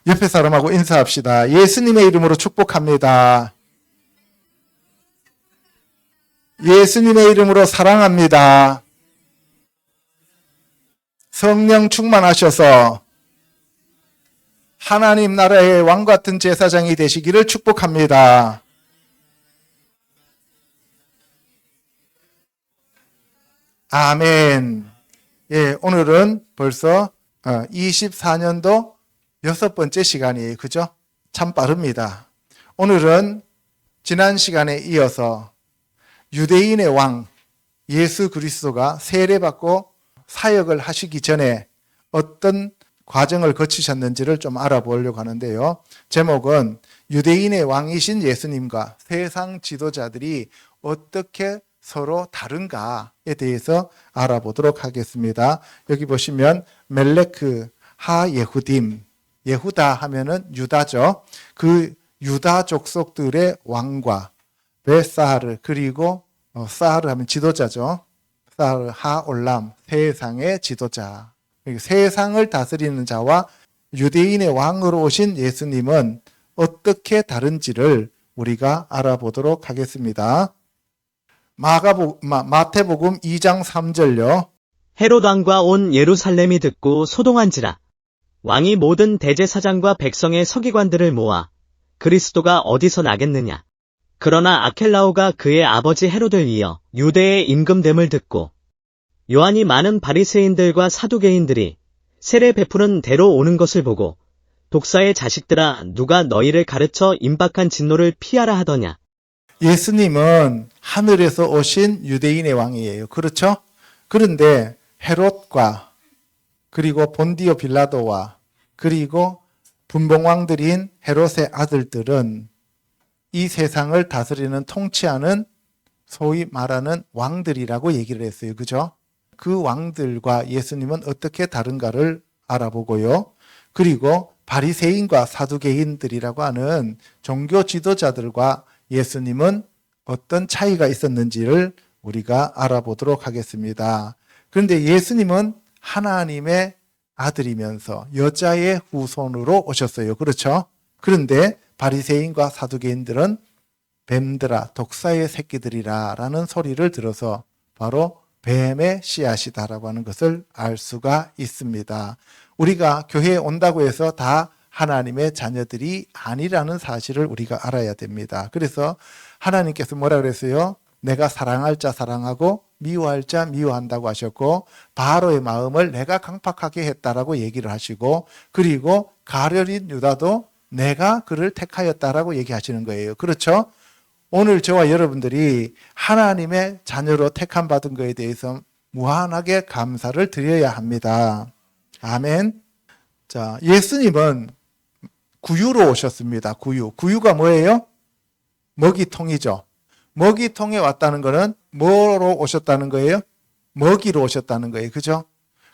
옆에 사람하고 인사합시다. 예수님의 이름으로 축복합니다. 예수님의 이름으로 사랑합니다. 성령 충만하셔서 하나님 나라의 왕 같은 제사장이 되시기를 축복합니다. 아멘. 예, 오늘은 벌써 24년도 6번째 시간이에요. 그죠? 참 빠릅니다. 오늘은 지난 시간에 이어서 유대인의 왕 예수 그리스도가 세례받고 사역을 하시기 전에 어떤 과정을 거치셨는지를 좀 알아보려고 하는데요. 제목은 유대인의 왕이신 예수님과 세상 지도자들이 어떻게 서로 다른가에 대해서 알아보도록 하겠습니다. 여기 보시면 멜레크 하 예후딤, 예후다 하면은 유다죠. 그 유다 족속들의 왕과 베사하르, 그리고 사하르 하면 지도자죠. 사하르 하 올람, 세상의 지도자. 세상을 다스리는 자와 유대인의 왕으로 오신 예수님은 어떻게 다른지를 우리가 알아보도록 하겠습니다. 마태복음 2장 3절요. 헤롯 왕과 온 예루살렘이 듣고 소동한지라. 왕이 모든 대제사장과 백성의 서기관들을 모아 그리스도가 어디서 나겠느냐. 그러나 아켈라오가 그의 아버지 헤롯을 이어 유대의 임금됨을 듣고 요한이 많은 바리새인들과 사두개인들이 세례 베푸는 대로 오는 것을 보고 독사의 자식들아 누가 너희를 가르쳐 임박한 진노를 피하라 하더냐. 예수님은 하늘에서 오신 유대인의 왕이에요. 그렇죠? 그런데 헤롯과 그리고 본디오 빌라도와 그리고 분봉왕들인 헤롯의 아들들은 이 세상을 다스리는 통치하는 소위 말하는 왕들이라고 얘기를 했어요. 그죠? 그 왕들과 예수님은 어떻게 다른가를 알아보고요. 그리고 바리새인과 사두개인들이라고 하는 종교 지도자들과 예수님은 어떤 차이가 있었는지를 우리가 알아보도록 하겠습니다. 그런데 예수님은 하나님의 아들이면서 여자의 후손으로 오셨어요. 그렇죠? 그런데 바리새인과 사두개인들은 뱀들아 독사의 새끼들이라 라는 소리를 들어서 바로 뱀의 씨앗이다라고 하는 것을 알 수가 있습니다. 우리가 교회에 온다고 해서 다 하나님의 자녀들이 아니라는 사실을 우리가 알아야 됩니다. 그래서 하나님께서 뭐라 그랬어요? 내가 사랑할 자 사랑하고 미워할 자 미워한다고 하셨고 바로의 마음을 내가 강팍하게 했다라고 얘기를 하시고 그리고 가룟인 유다도 내가 그를 택하였다라고 얘기하시는 거예요. 그렇죠? 오늘 저와 여러분들이 하나님의 자녀로 택함 받은 것에 대해서 무한하게 감사를 드려야 합니다. 아멘. 자, 예수님은 구유로 오셨습니다. 구유가 뭐예요? 먹이통이죠. 먹이통에 왔다는 것은 뭐로 오셨다는 거예요? 먹이로 오셨다는 거예요. 그죠?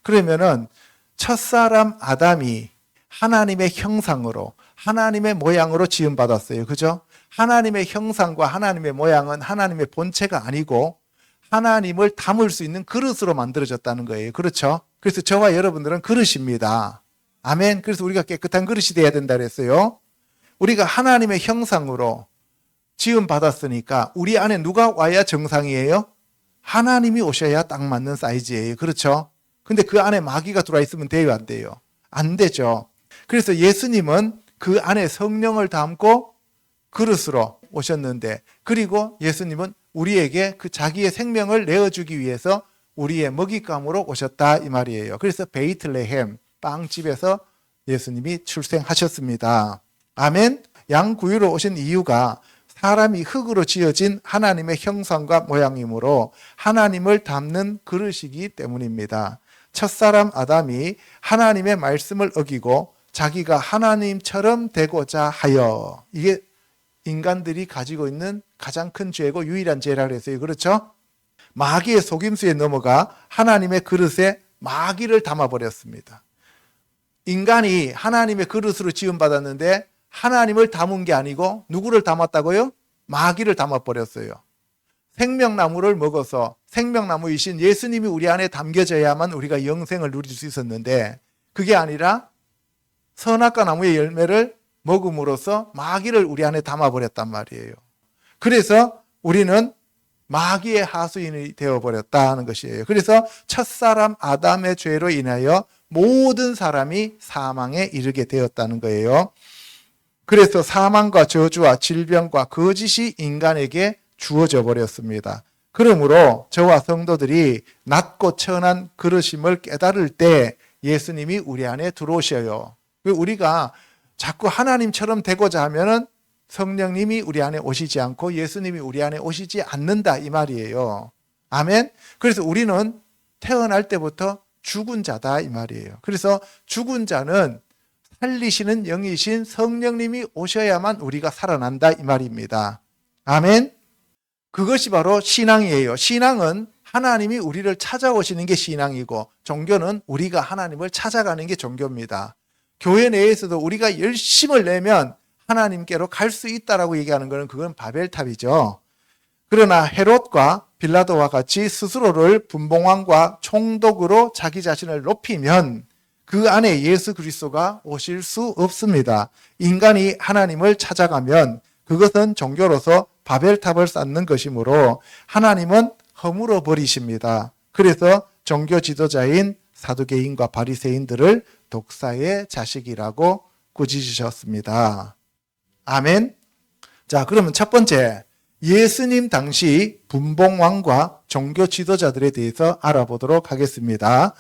그러면은 첫사람 아담이 하나님의 형상으로 하나님의 모양으로 지음받았어요. 그죠? 하나님의 형상과 하나님의 모양은 하나님의 본체가 아니고 하나님을 담을 수 있는 그릇으로 만들어졌다는 거예요. 그렇죠? 그래서 저와 여러분들은 그릇입니다. 아멘. 그래서 우리가 깨끗한 그릇이 돼야 된다 그랬어요. 우리가 하나님의 형상으로 지음받았으니까 우리 안에 누가 와야 정상이에요? 하나님이 오셔야 딱 맞는 사이즈예요. 그렇죠? 근데 그 안에 마귀가 들어와 있으면 돼요? 안 돼요? 안 되죠. 그래서 예수님은 그 안에 성령을 담고 그릇으로 오셨는데 그리고 예수님은 우리에게 그 자기의 생명을 내어주기 위해서 우리의 먹잇감으로 오셨다 이 말이에요. 그래서 베이틀레헴 빵집에서 예수님이 출생하셨습니다. 아멘. 양구유로 오신 이유가 사람이 흙으로 지어진 하나님의 형상과 모양이므로 하나님을 담는 그릇이기 때문입니다. 첫사람 아담이 하나님의 말씀을 어기고 자기가 하나님처럼 되고자 하여 이게 인간들이 가지고 있는 가장 큰 죄고 유일한 죄라고 했어요. 그렇죠? 마귀의 속임수에 넘어가 하나님의 그릇에 마귀를 담아버렸습니다. 인간이 하나님의 그릇으로 지음받았는데 하나님을 담은 게 아니고 누구를 담았다고요? 마귀를 담아버렸어요. 생명나무를 먹어서 생명나무이신 예수님이 우리 안에 담겨져야만 우리가 영생을 누릴 수 있었는데 그게 아니라 선악과 나무의 열매를 먹음으로써 마귀를 우리 안에 담아버렸단 말이에요. 그래서 우리는 마귀의 하수인이 되어버렸다는 것이에요. 그래서 첫사람 아담의 죄로 인하여 모든 사람이 사망에 이르게 되었다는 거예요. 그래서 사망과 저주와 질병과 거짓이 인간에게 주어져 버렸습니다. 그러므로 저와 성도들이 낮고 천한 그러심을 깨달을 때 예수님이 우리 안에 들어오셔요. 우리가 자꾸 하나님처럼 되고자 하면은 성령님이 우리 안에 오시지 않고 예수님이 우리 안에 오시지 않는다 이 말이에요. 아멘. 그래서 우리는 태어날 때부터 죽은 자다 이 말이에요. 그래서 죽은 자는 살리시는 영이신 성령님이 오셔야만 우리가 살아난다 이 말입니다. 아멘. 그것이 바로 신앙이에요. 신앙은 하나님이 우리를 찾아오시는 게 신앙이고, 종교는 우리가 하나님을 찾아가는 게 종교입니다. 교회 내에서도 우리가 열심을 내면 하나님께로 갈 수 있다라고 얘기하는 것은 그건 바벨탑이죠. 그러나 헤롯과 빌라도와 같이 스스로를 분봉왕과 총독으로 자기 자신을 높이면 그 안에 예수 그리스도가 오실 수 없습니다. 인간이 하나님을 찾아가면 그것은 종교로서 바벨탑을 쌓는 것이므로 하나님은 허물어 버리십니다. 그래서 종교 지도자인 사두개인과 바리새인들을 독사의 자식이라고 꾸짖으셨습니다. 아멘. 자, 그러면 첫 번째, 예수님 당시 분봉왕과 종교 지도자들에 대해서 알아보도록 하겠습니다.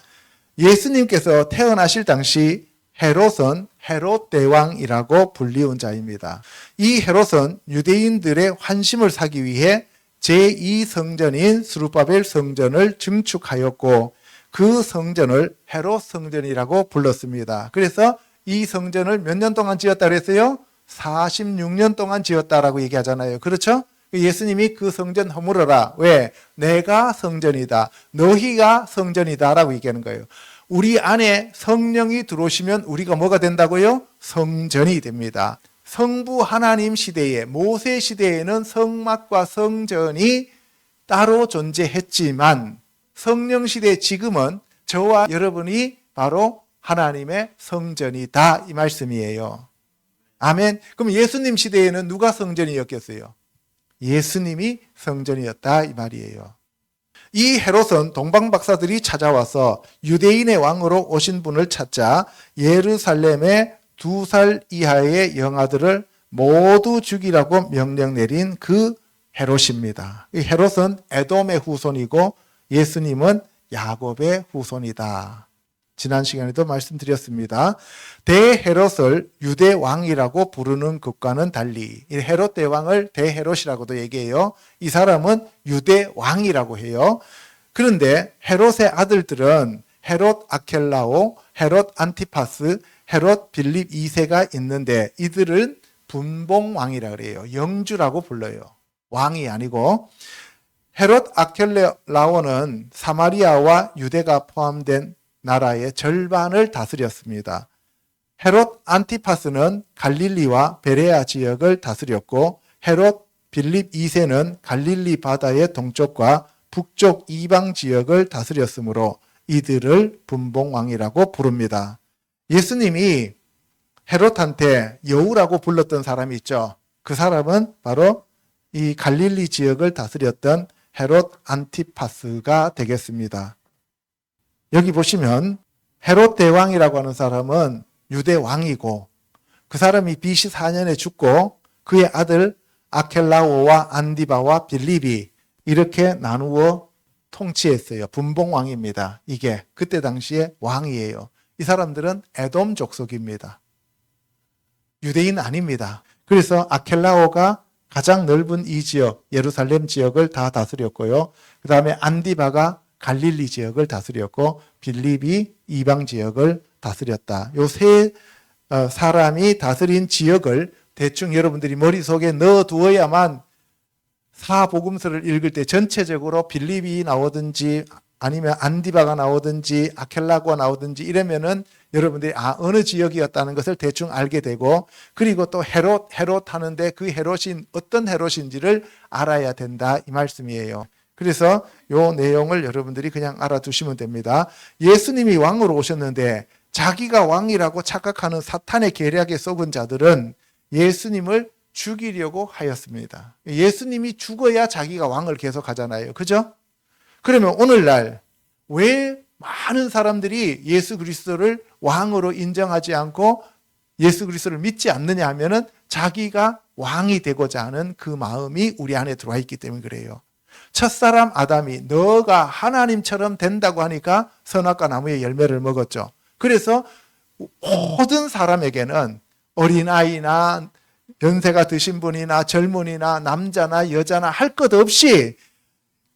예수님께서 태어나실 당시 헤롯은 헤롯 대왕이라고 불리운 자입니다. 이 헤롯은 유대인들의 환심을 사기 위해 제2성전인 스룹바벨 성전을 증축하였고 그 성전을 헤롯 성전이라고 불렀습니다. 그래서 이 성전을 몇 년 동안 지었다 그랬어요? 46년 동안 지었다라고 얘기하잖아요. 그렇죠? 예수님이 그 성전 허물어라. 왜? 내가 성전이다. 너희가 성전이다 라고 얘기하는 거예요. 우리 안에 성령이 들어오시면 우리가 뭐가 된다고요? 성전이 됩니다. 성부 하나님 시대에, 모세 시대에는 성막과 성전이 따로 존재했지만 성령 시대 지금은 저와 여러분이 바로 하나님의 성전이다 이 말씀이에요. 아멘. 그럼 예수님 시대에는 누가 성전이었겠어요? 예수님이 성전이었다 이 말이에요. 이 헤롯은 동방박사들이 찾아와서 유대인의 왕으로 오신 분을 찾자 예루살렘의 2살 이하의 영아들을 모두 죽이라고 명령 내린 그 헤롯입니다. 이 헤롯은 에돔의 후손이고 예수님은 야곱의 후손이다. 지난 시간에도 말씀드렸습니다. 대헤롯을 유대 왕이라고 부르는 것과는 달리 이 헤롯 대왕을 대헤롯이라고도 얘기해요. 이 사람은 유대 왕이라고 해요. 그런데 헤롯의 아들들은 헤롯 아켈라오, 헤롯 안티파스, 헤롯 빌립 2세가 있는데 이들은 분봉왕이라 그래요. 영주라고 불러요. 왕이 아니고. 헤롯 아켈라오는 사마리아와 유대가 포함된 나라의 절반을 다스렸습니다. 헤롯 안티파스는 갈릴리와 베레아 지역을 다스렸고 헤롯 빌립 2세는 갈릴리 바다의 동쪽과 북쪽 이방 지역을 다스렸으므로 이들을 분봉왕이라고 부릅니다. 예수님이 헤롯한테 여우라고 불렀던 사람이 있죠. 그 사람은 바로 이 갈릴리 지역을 다스렸던 헤롯 안티파스가 되겠습니다. 여기 보시면 헤롯 대왕이라고 하는 사람은 유대 왕이고 그 사람이 BC 4년에 죽고 그의 아들 아켈라오와 안디바와 빌립이 이렇게 나누어 통치했어요. 분봉왕입니다. 이게 그때 당시에 왕이에요. 이 사람들은 에돔 족속입니다. 유대인 아닙니다. 그래서 아켈라오가 가장 넓은 이 지역, 예루살렘 지역을 다 다스렸고요. 그 다음에 안디바가 갈릴리 지역을 다스렸고 빌립이 이방 지역을 다스렸다. 요 세 사람이 다스린 지역을 대충 여러분들이 머릿속에 넣어두어야만 사복음서를 읽을 때 전체적으로 빌립이 나오든지 아니면 안디바가 나오든지 아켈라고가 나오든지 이러면은 여러분들이 어느 지역이었다는 것을 대충 알게 되고 그리고 또 헤롯 하는데 그 헤롯이 어떤 헤롯인지를 알아야 된다 이 말씀이에요. 그래서 요 내용을 여러분들이 그냥 알아두시면 됩니다. 예수님이 왕으로 오셨는데 자기가 왕이라고 착각하는 사탄의 계략에 속은 자들은 예수님을 죽이려고 하였습니다. 예수님이 죽어야 자기가 왕을 계속 하잖아요. 그죠? 그러면 오늘날 왜 많은 사람들이 예수 그리스도를 왕으로 인정하지 않고 예수 그리스도를 믿지 않느냐 하면은 자기가 왕이 되고자 하는 그 마음이 우리 안에 들어와 있기 때문에 그래요. 첫사람 아담이 너가 하나님처럼 된다고 하니까 선악과 나무의 열매를 먹었죠. 그래서 모든 사람에게는 어린아이나 연세가 드신 분이나 젊은이나 남자나 여자나 할 것 없이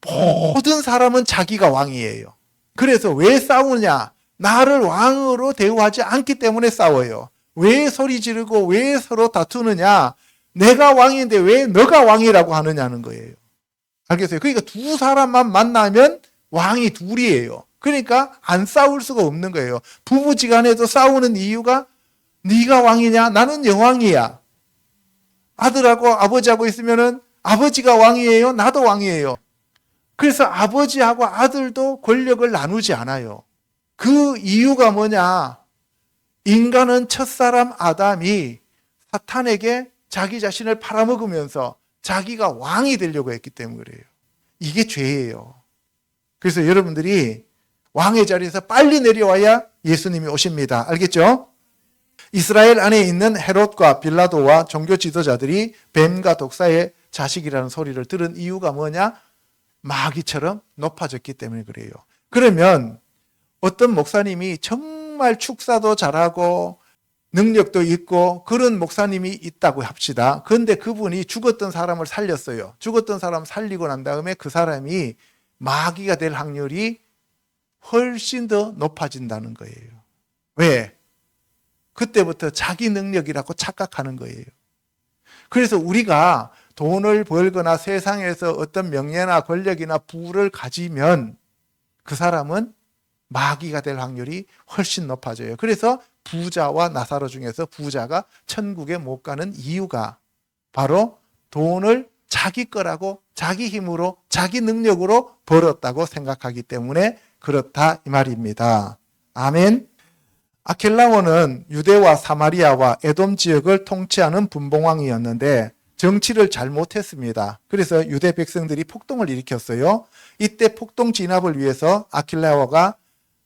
모든 사람은 자기가 왕이에요. 그래서 왜 싸우냐? 나를 왕으로 대우하지 않기 때문에 싸워요. 왜 소리 지르고 왜 서로 다투느냐? 내가 왕인데 왜 너가 왕이라고 하느냐는 거예요. 알겠어요? 그러니까 두 사람만 만나면 왕이 둘이에요. 그러니까 안 싸울 수가 없는 거예요. 부부지간에도 싸우는 이유가 네가 왕이냐? 나는 여왕이야. 아들하고 아버지하고 있으면은 아버지가 왕이에요. 나도 왕이에요. 그래서 아버지하고 아들도 권력을 나누지 않아요. 그 이유가 뭐냐? 인간은 첫사람 아담이 사탄에게 자기 자신을 팔아먹으면서 자기가 왕이 되려고 했기 때문에 그래요. 이게 죄예요. 그래서 여러분들이 왕의 자리에서 빨리 내려와야 예수님이 오십니다. 알겠죠? 이스라엘 안에 있는 헤롯과 빌라도와 종교 지도자들이 뱀과 독사의 자식이라는 소리를 들은 이유가 뭐냐? 마귀처럼 높아졌기 때문에 그래요. 그러면 어떤 목사님이 정말 축사도 잘하고 능력도 있고 그런 목사님이 있다고 합시다. 그런데 그분이 죽었던 사람을 살렸어요. 죽었던 사람 살리고 난 다음에 그 사람이 마귀가 될 확률이 훨씬 더 높아진다는 거예요. 왜? 그때부터 자기 능력이라고 착각하는 거예요. 그래서 우리가 돈을 벌거나 세상에서 어떤 명예나 권력이나 부를 가지면 그 사람은 마귀가 될 확률이 훨씬 높아져요. 그래서 부자와 나사로 중에서 부자가 천국에 못 가는 이유가 바로 돈을 자기 거라고 자기 힘으로 자기 능력으로 벌었다고 생각하기 때문에 그렇다 이 말입니다. 아멘. 아켈라오는 유대와 사마리아와 에돔 지역을 통치하는 분봉왕이었는데 정치를 잘못했습니다. 그래서 유대 백성들이 폭동을 일으켰어요. 이때 폭동 진압을 위해서 아킬라오가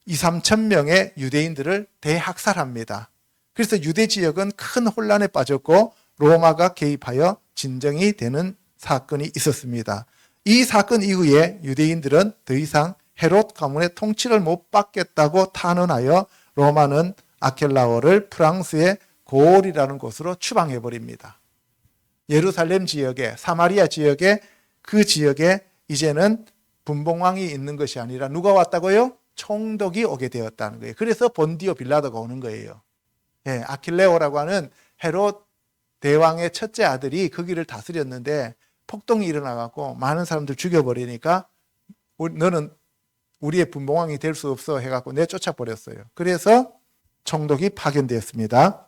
2, 3천 명의 유대인들을 대학살합니다. 그래서 유대 지역은 큰 혼란에 빠졌고 로마가 개입하여 진정이 되는 사건이 있었습니다. 이 사건 이후에 유대인들은 더 이상 헤롯 가문의 통치를 못 받겠다고 탄원하여 로마는 아켈라오를 프랑스의 고올이라는 곳으로 추방해 버립니다. 예루살렘 지역에, 사마리아 지역에, 그 지역에 이제는 분봉왕이 있는 것이 아니라 누가 왔다고요? 총독이 오게 되었다는 거예요. 그래서 본디오 빌라도가 오는 거예요. 예, 아킬레오라고 하는 헤롯 대왕의 첫째 아들이 거기를 다스렸는데 폭동이 일어나갖고 많은 사람들 죽여버리니까 너는 우리의 분봉왕이 될 수 없어 해갖고 내쫓아버렸어요. 그래서 총독이 파견되었습니다.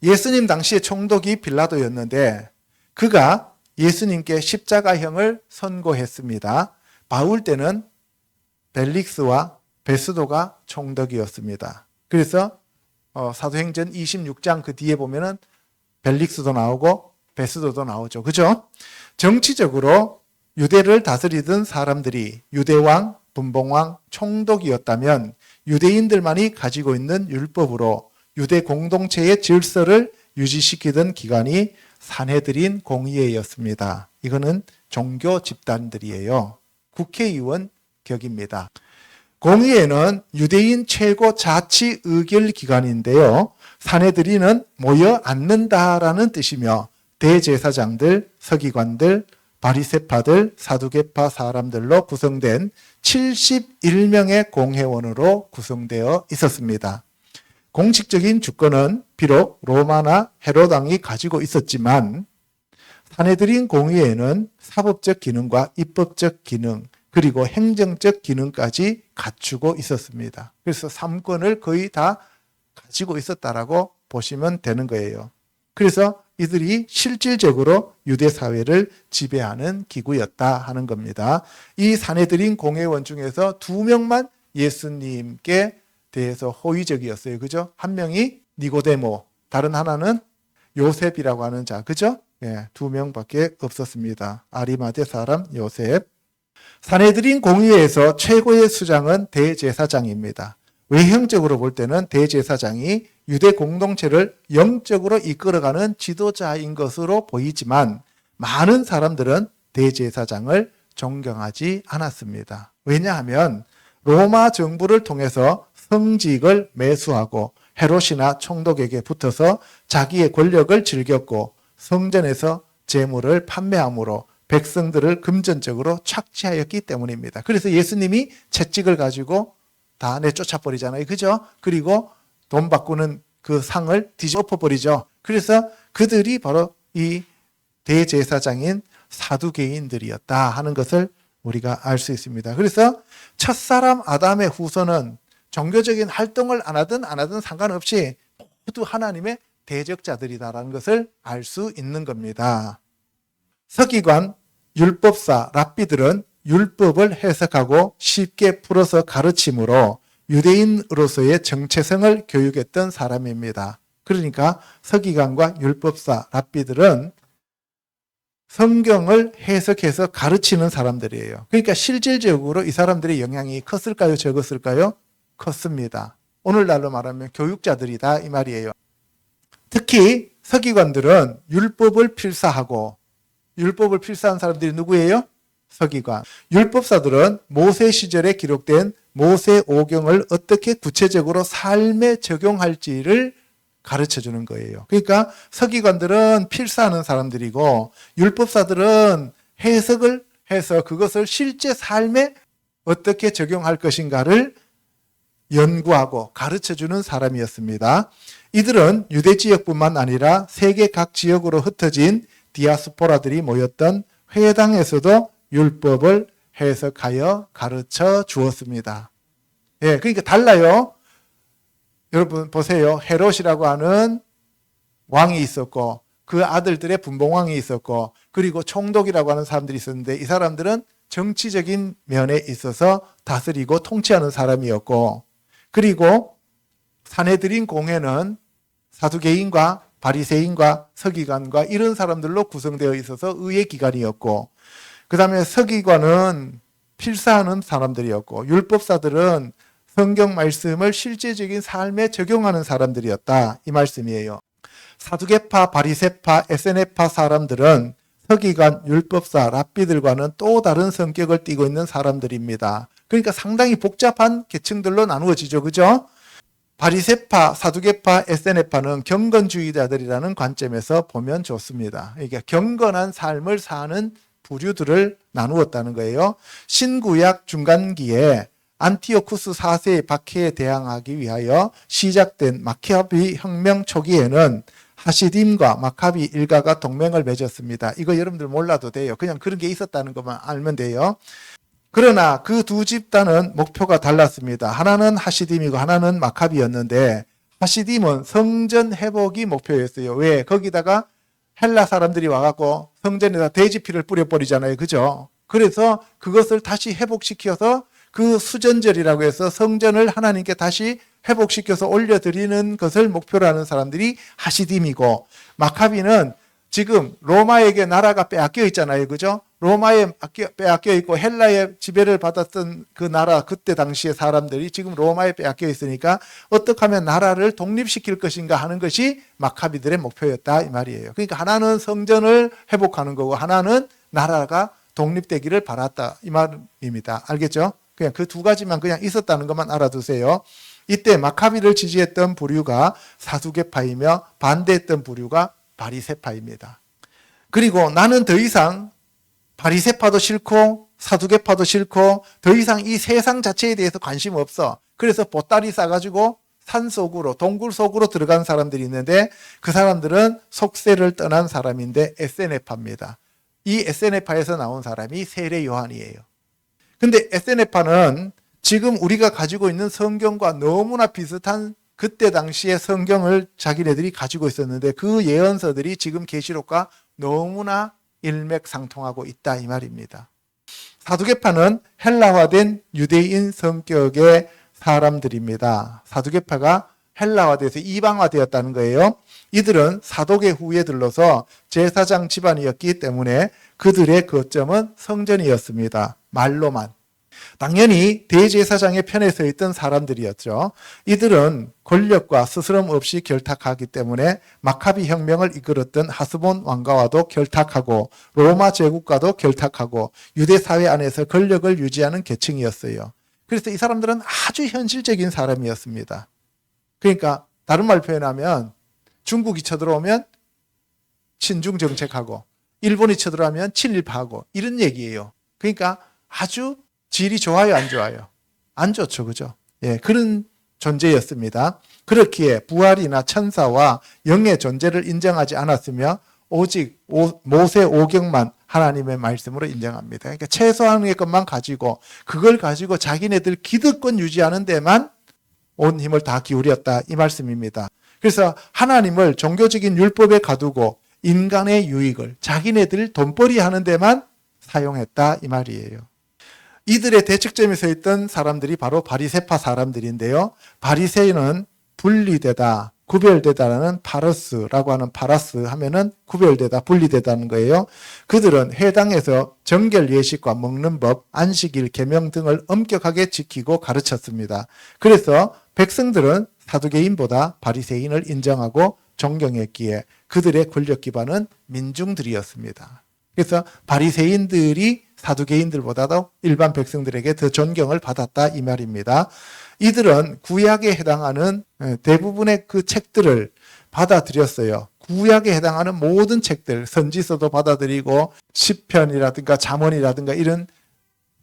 예수님 당시에 총독이 빌라도였는데 그가 예수님께 십자가형을 선고했습니다. 바울 때는 벨릭스와 베스도가 총독이었습니다. 그래서 사도행전 26장 그 뒤에 보면은 벨릭스도 나오고 베스도도 나오죠. 그죠? 정치적으로 유대를 다스리던 사람들이 유대왕, 분봉왕, 총독이었다면 유대인들만이 가지고 있는 율법으로 유대 공동체의 질서를 유지시키던 기관이 산헤드린 공의회였습니다. 이거는 종교 집단들이에요. 국회의원 격입니다. 공의회는 유대인 최고 자치 의결 기관인데요. 산헤드린은 모여 앉는다라는 뜻이며 대제사장들, 서기관들, 바리새파들, 사두개파 사람들로 구성된 71명의 공회원으로 구성되어 있었습니다. 공식적인 주권은 비록 로마나 헤롯 왕이 가지고 있었지만 산헤드린 공의회는 사법적 기능과 입법적 기능 그리고 행정적 기능까지 갖추고 있었습니다. 그래서 3권을 거의 다 가지고 있었다라고 보시면 되는 거예요. 그래서 이들이 실질적으로 유대 사회를 지배하는 기구였다 하는 겁니다. 이 산헤드린 공회원 중에서 2명만 예수님께 대해서 호의적이었어요. 그죠? 한 명이 니고데모, 다른 하나는 요셉이라고 하는 자. 그죠? 예, 2명밖에 없었습니다. 아리마대 사람 요셉. 산헤드린 공의회에서 최고의 수장은 대제사장입니다. 외형적으로 볼 때는 대제사장이 유대 공동체를 영적으로 이끌어가는 지도자인 것으로 보이지만 많은 사람들은 대제사장을 존경하지 않았습니다. 왜냐하면 로마 정부를 통해서 성직을 매수하고 헤롯이나 총독에게 붙어서 자기의 권력을 즐겼고 성전에서 재물을 판매함으로 백성들을 금전적으로 착취하였기 때문입니다. 그래서 예수님이 채찍을 가지고 다 내쫓아 버리잖아요. 그죠? 그리고 돈 바꾸는 그 상을 뒤집어 버리죠. 그래서 그들이 바로 이 대제사장인 사두개인들이었다 하는 것을 우리가 알 수 있습니다. 그래서 첫사람 아담의 후손은 종교적인 활동을 안 하든 상관없이 모두 하나님의 대적자들이다라는 것을 알 수 있는 겁니다. 서기관, 율법사, 랍비들은 율법을 해석하고 쉽게 풀어서 가르침으로 유대인으로서의 정체성을 교육했던 사람입니다. 그러니까 서기관과 율법사, 랍비들은 성경을 해석해서 가르치는 사람들이에요. 그러니까 실질적으로 이 사람들의 영향이 컸을까요? 적었을까요? 컸습니다. 오늘날로 말하면 교육자들이다 이 말이에요. 특히 서기관들은 율법을 필사하고, 율법을 필사한 사람들이 누구예요? 서기관. 율법사들은 모세 시절에 기록된 모세 오경을 어떻게 구체적으로 삶에 적용할지를 가르쳐 주는 거예요. 그러니까 서기관들은 필사하는 사람들이고 율법사들은 해석을 해서 그것을 실제 삶에 어떻게 적용할 것인가를 연구하고 가르쳐 주는 사람이었습니다. 이들은 유대 지역뿐만 아니라 세계 각 지역으로 흩어진 디아스포라들이 모였던 회당에서도 율법을 해석하여 가르쳐 주었습니다. 예, 그러니까 달라요. 여러분 보세요. 헤롯이라고 하는 왕이 있었고 그 아들들의 분봉왕이 있었고 그리고 총독이라고 하는 사람들이 있었는데 이 사람들은 정치적인 면에 있어서 다스리고 통치하는 사람이었고 그리고 산헤드린 공회는 사두개인과 바리새인과 서기관과 이런 사람들로 구성되어 있어서 의회 기관이었고 그 다음에 서기관은 필사하는 사람들이었고 율법사들은 성경 말씀을 실제적인 삶에 적용하는 사람들이었다 이 말씀이에요. 사두개파, 바리새파, 에세네파 사람들은 서기관, 율법사, 랍비들과는 또 다른 성격을 띠고 있는 사람들입니다. 그러니까 상당히 복잡한 계층들로 나누어지죠. 그죠? 바리새파, 사두개파, 에세네파는 경건주의자들이라는 관점에서 보면 좋습니다. 그러니까 경건한 삶을 사는 부류들을 나누었다는 거예요. 신구약 중간기에 안티오쿠스 4세의 박해에 대항하기 위하여 시작된 마카비 혁명 초기에는 하시딤과 마카비 일가가 동맹을 맺었습니다. 이거 여러분들 몰라도 돼요. 그냥 그런 게 있었다는 것만 알면 돼요. 그러나 그 두 집단은 목표가 달랐습니다. 하나는 하시딤이고 하나는 마카비였는데 하시딤은 성전 회복이 목표였어요. 왜? 거기다가 헬라 사람들이 와갖고 성전에다 돼지피를 뿌려버리잖아요. 그죠? 그래서 그것을 다시 회복시켜서 그 수전절이라고 해서 성전을 하나님께 다시 회복시켜서 올려드리는 것을 목표로 하는 사람들이 하시딤이고 마카비는 지금 로마에게 나라가 빼앗겨 있잖아요. 그죠? 로마에 빼앗겨 있고 헬라의 지배를 받았던 그 나라 그때 당시의 사람들이 지금 로마에 빼앗겨 있으니까 어떻게 하면 나라를 독립시킬 것인가 하는 것이 마카비들의 목표였다 이 말이에요. 그러니까 하나는 성전을 회복하는 거고 하나는 나라가 독립되기를 바랐다 이 말입니다. 알겠죠? 그냥 그 두 가지만 그냥 있었다는 것만 알아두세요. 이때 마카비를 지지했던 부류가 사두개파이며 반대했던 부류가 바리새파입니다. 그리고 나는 더 이상 바리새파도 싫고 사두개파도 싫고 더 이상 이 세상 자체에 대해서 관심 없어. 그래서 보따리 싸가지고 산 속으로 동굴 속으로 들어간 사람들이 있는데 그 사람들은 속세를 떠난 사람인데 에세네파입니다. 이 에세네파에서 나온 사람이 세례 요한이에요. 근데 에세네파는 지금 우리가 가지고 있는 성경과 너무나 비슷한 그때 당시의 성경을 자기네들이 가지고 있었는데 그 예언서들이 지금 계시록과 너무나 일맥상통하고 있다 이 말입니다. 사두개파는 헬라화된 유대인 성격의 사람들입니다. 사두개파가 헬라화돼서 이방화되었다는 거예요. 이들은 사독의 후에 들러서 제사장 집안이었기 때문에 그들의 거점은 성전이었습니다. 말로만. 당연히 대제사장의 편에 서 있던 사람들이었죠. 이들은 권력과 스스럼 없이 결탁하기 때문에 마카비 혁명을 이끌었던 하스본 왕가와도 결탁하고 로마 제국과도 결탁하고 유대 사회 안에서 권력을 유지하는 계층이었어요. 그래서 이 사람들은 아주 현실적인 사람이었습니다. 그러니까 다른 말 표현하면 중국이 쳐들어오면 친중 정책하고 일본이 쳐들어오면 친일파하고 이런 얘기예요. 그러니까 아주 질이 좋아요, 안 좋아요? 안 좋죠, 그죠? 예, 그런 존재였습니다. 그렇기에 부활이나 천사와 영의 존재를 인정하지 않았으며 오직 모세 오경만 하나님의 말씀으로 인정합니다. 그러니까 최소한의 것만 가지고 그걸 가지고 자기네들 기득권 유지하는 데만 온 힘을 다 기울였다 이 말씀입니다. 그래서 하나님을 종교적인 율법에 가두고 인간의 유익을 자기네들 돈벌이 하는 데만 사용했다 이 말이에요. 이들의 대척점에 서 있던 사람들이 바로 바리새파 사람들인데요. 바리새인은 분리되다, 구별되다라는 파러스라고 하는 파라스 하면은 구별되다, 분리되다는 거예요. 그들은 회당에서 정결 예식과 먹는 법, 안식일, 계명 등을 엄격하게 지키고 가르쳤습니다. 그래서 백성들은 사두개인보다 바리새인을 인정하고 존경했기에 그들의 권력 기반은 민중들이었습니다. 그래서 바리새인들이 사두개인들보다도 일반 백성들에게 더 존경을 받았다 이 말입니다. 이들은 구약에 해당하는 대부분의 그 책들을 받아들였어요. 구약에 해당하는 모든 책들, 선지서도 받아들이고 시편이라든가 잠언이라든가 이런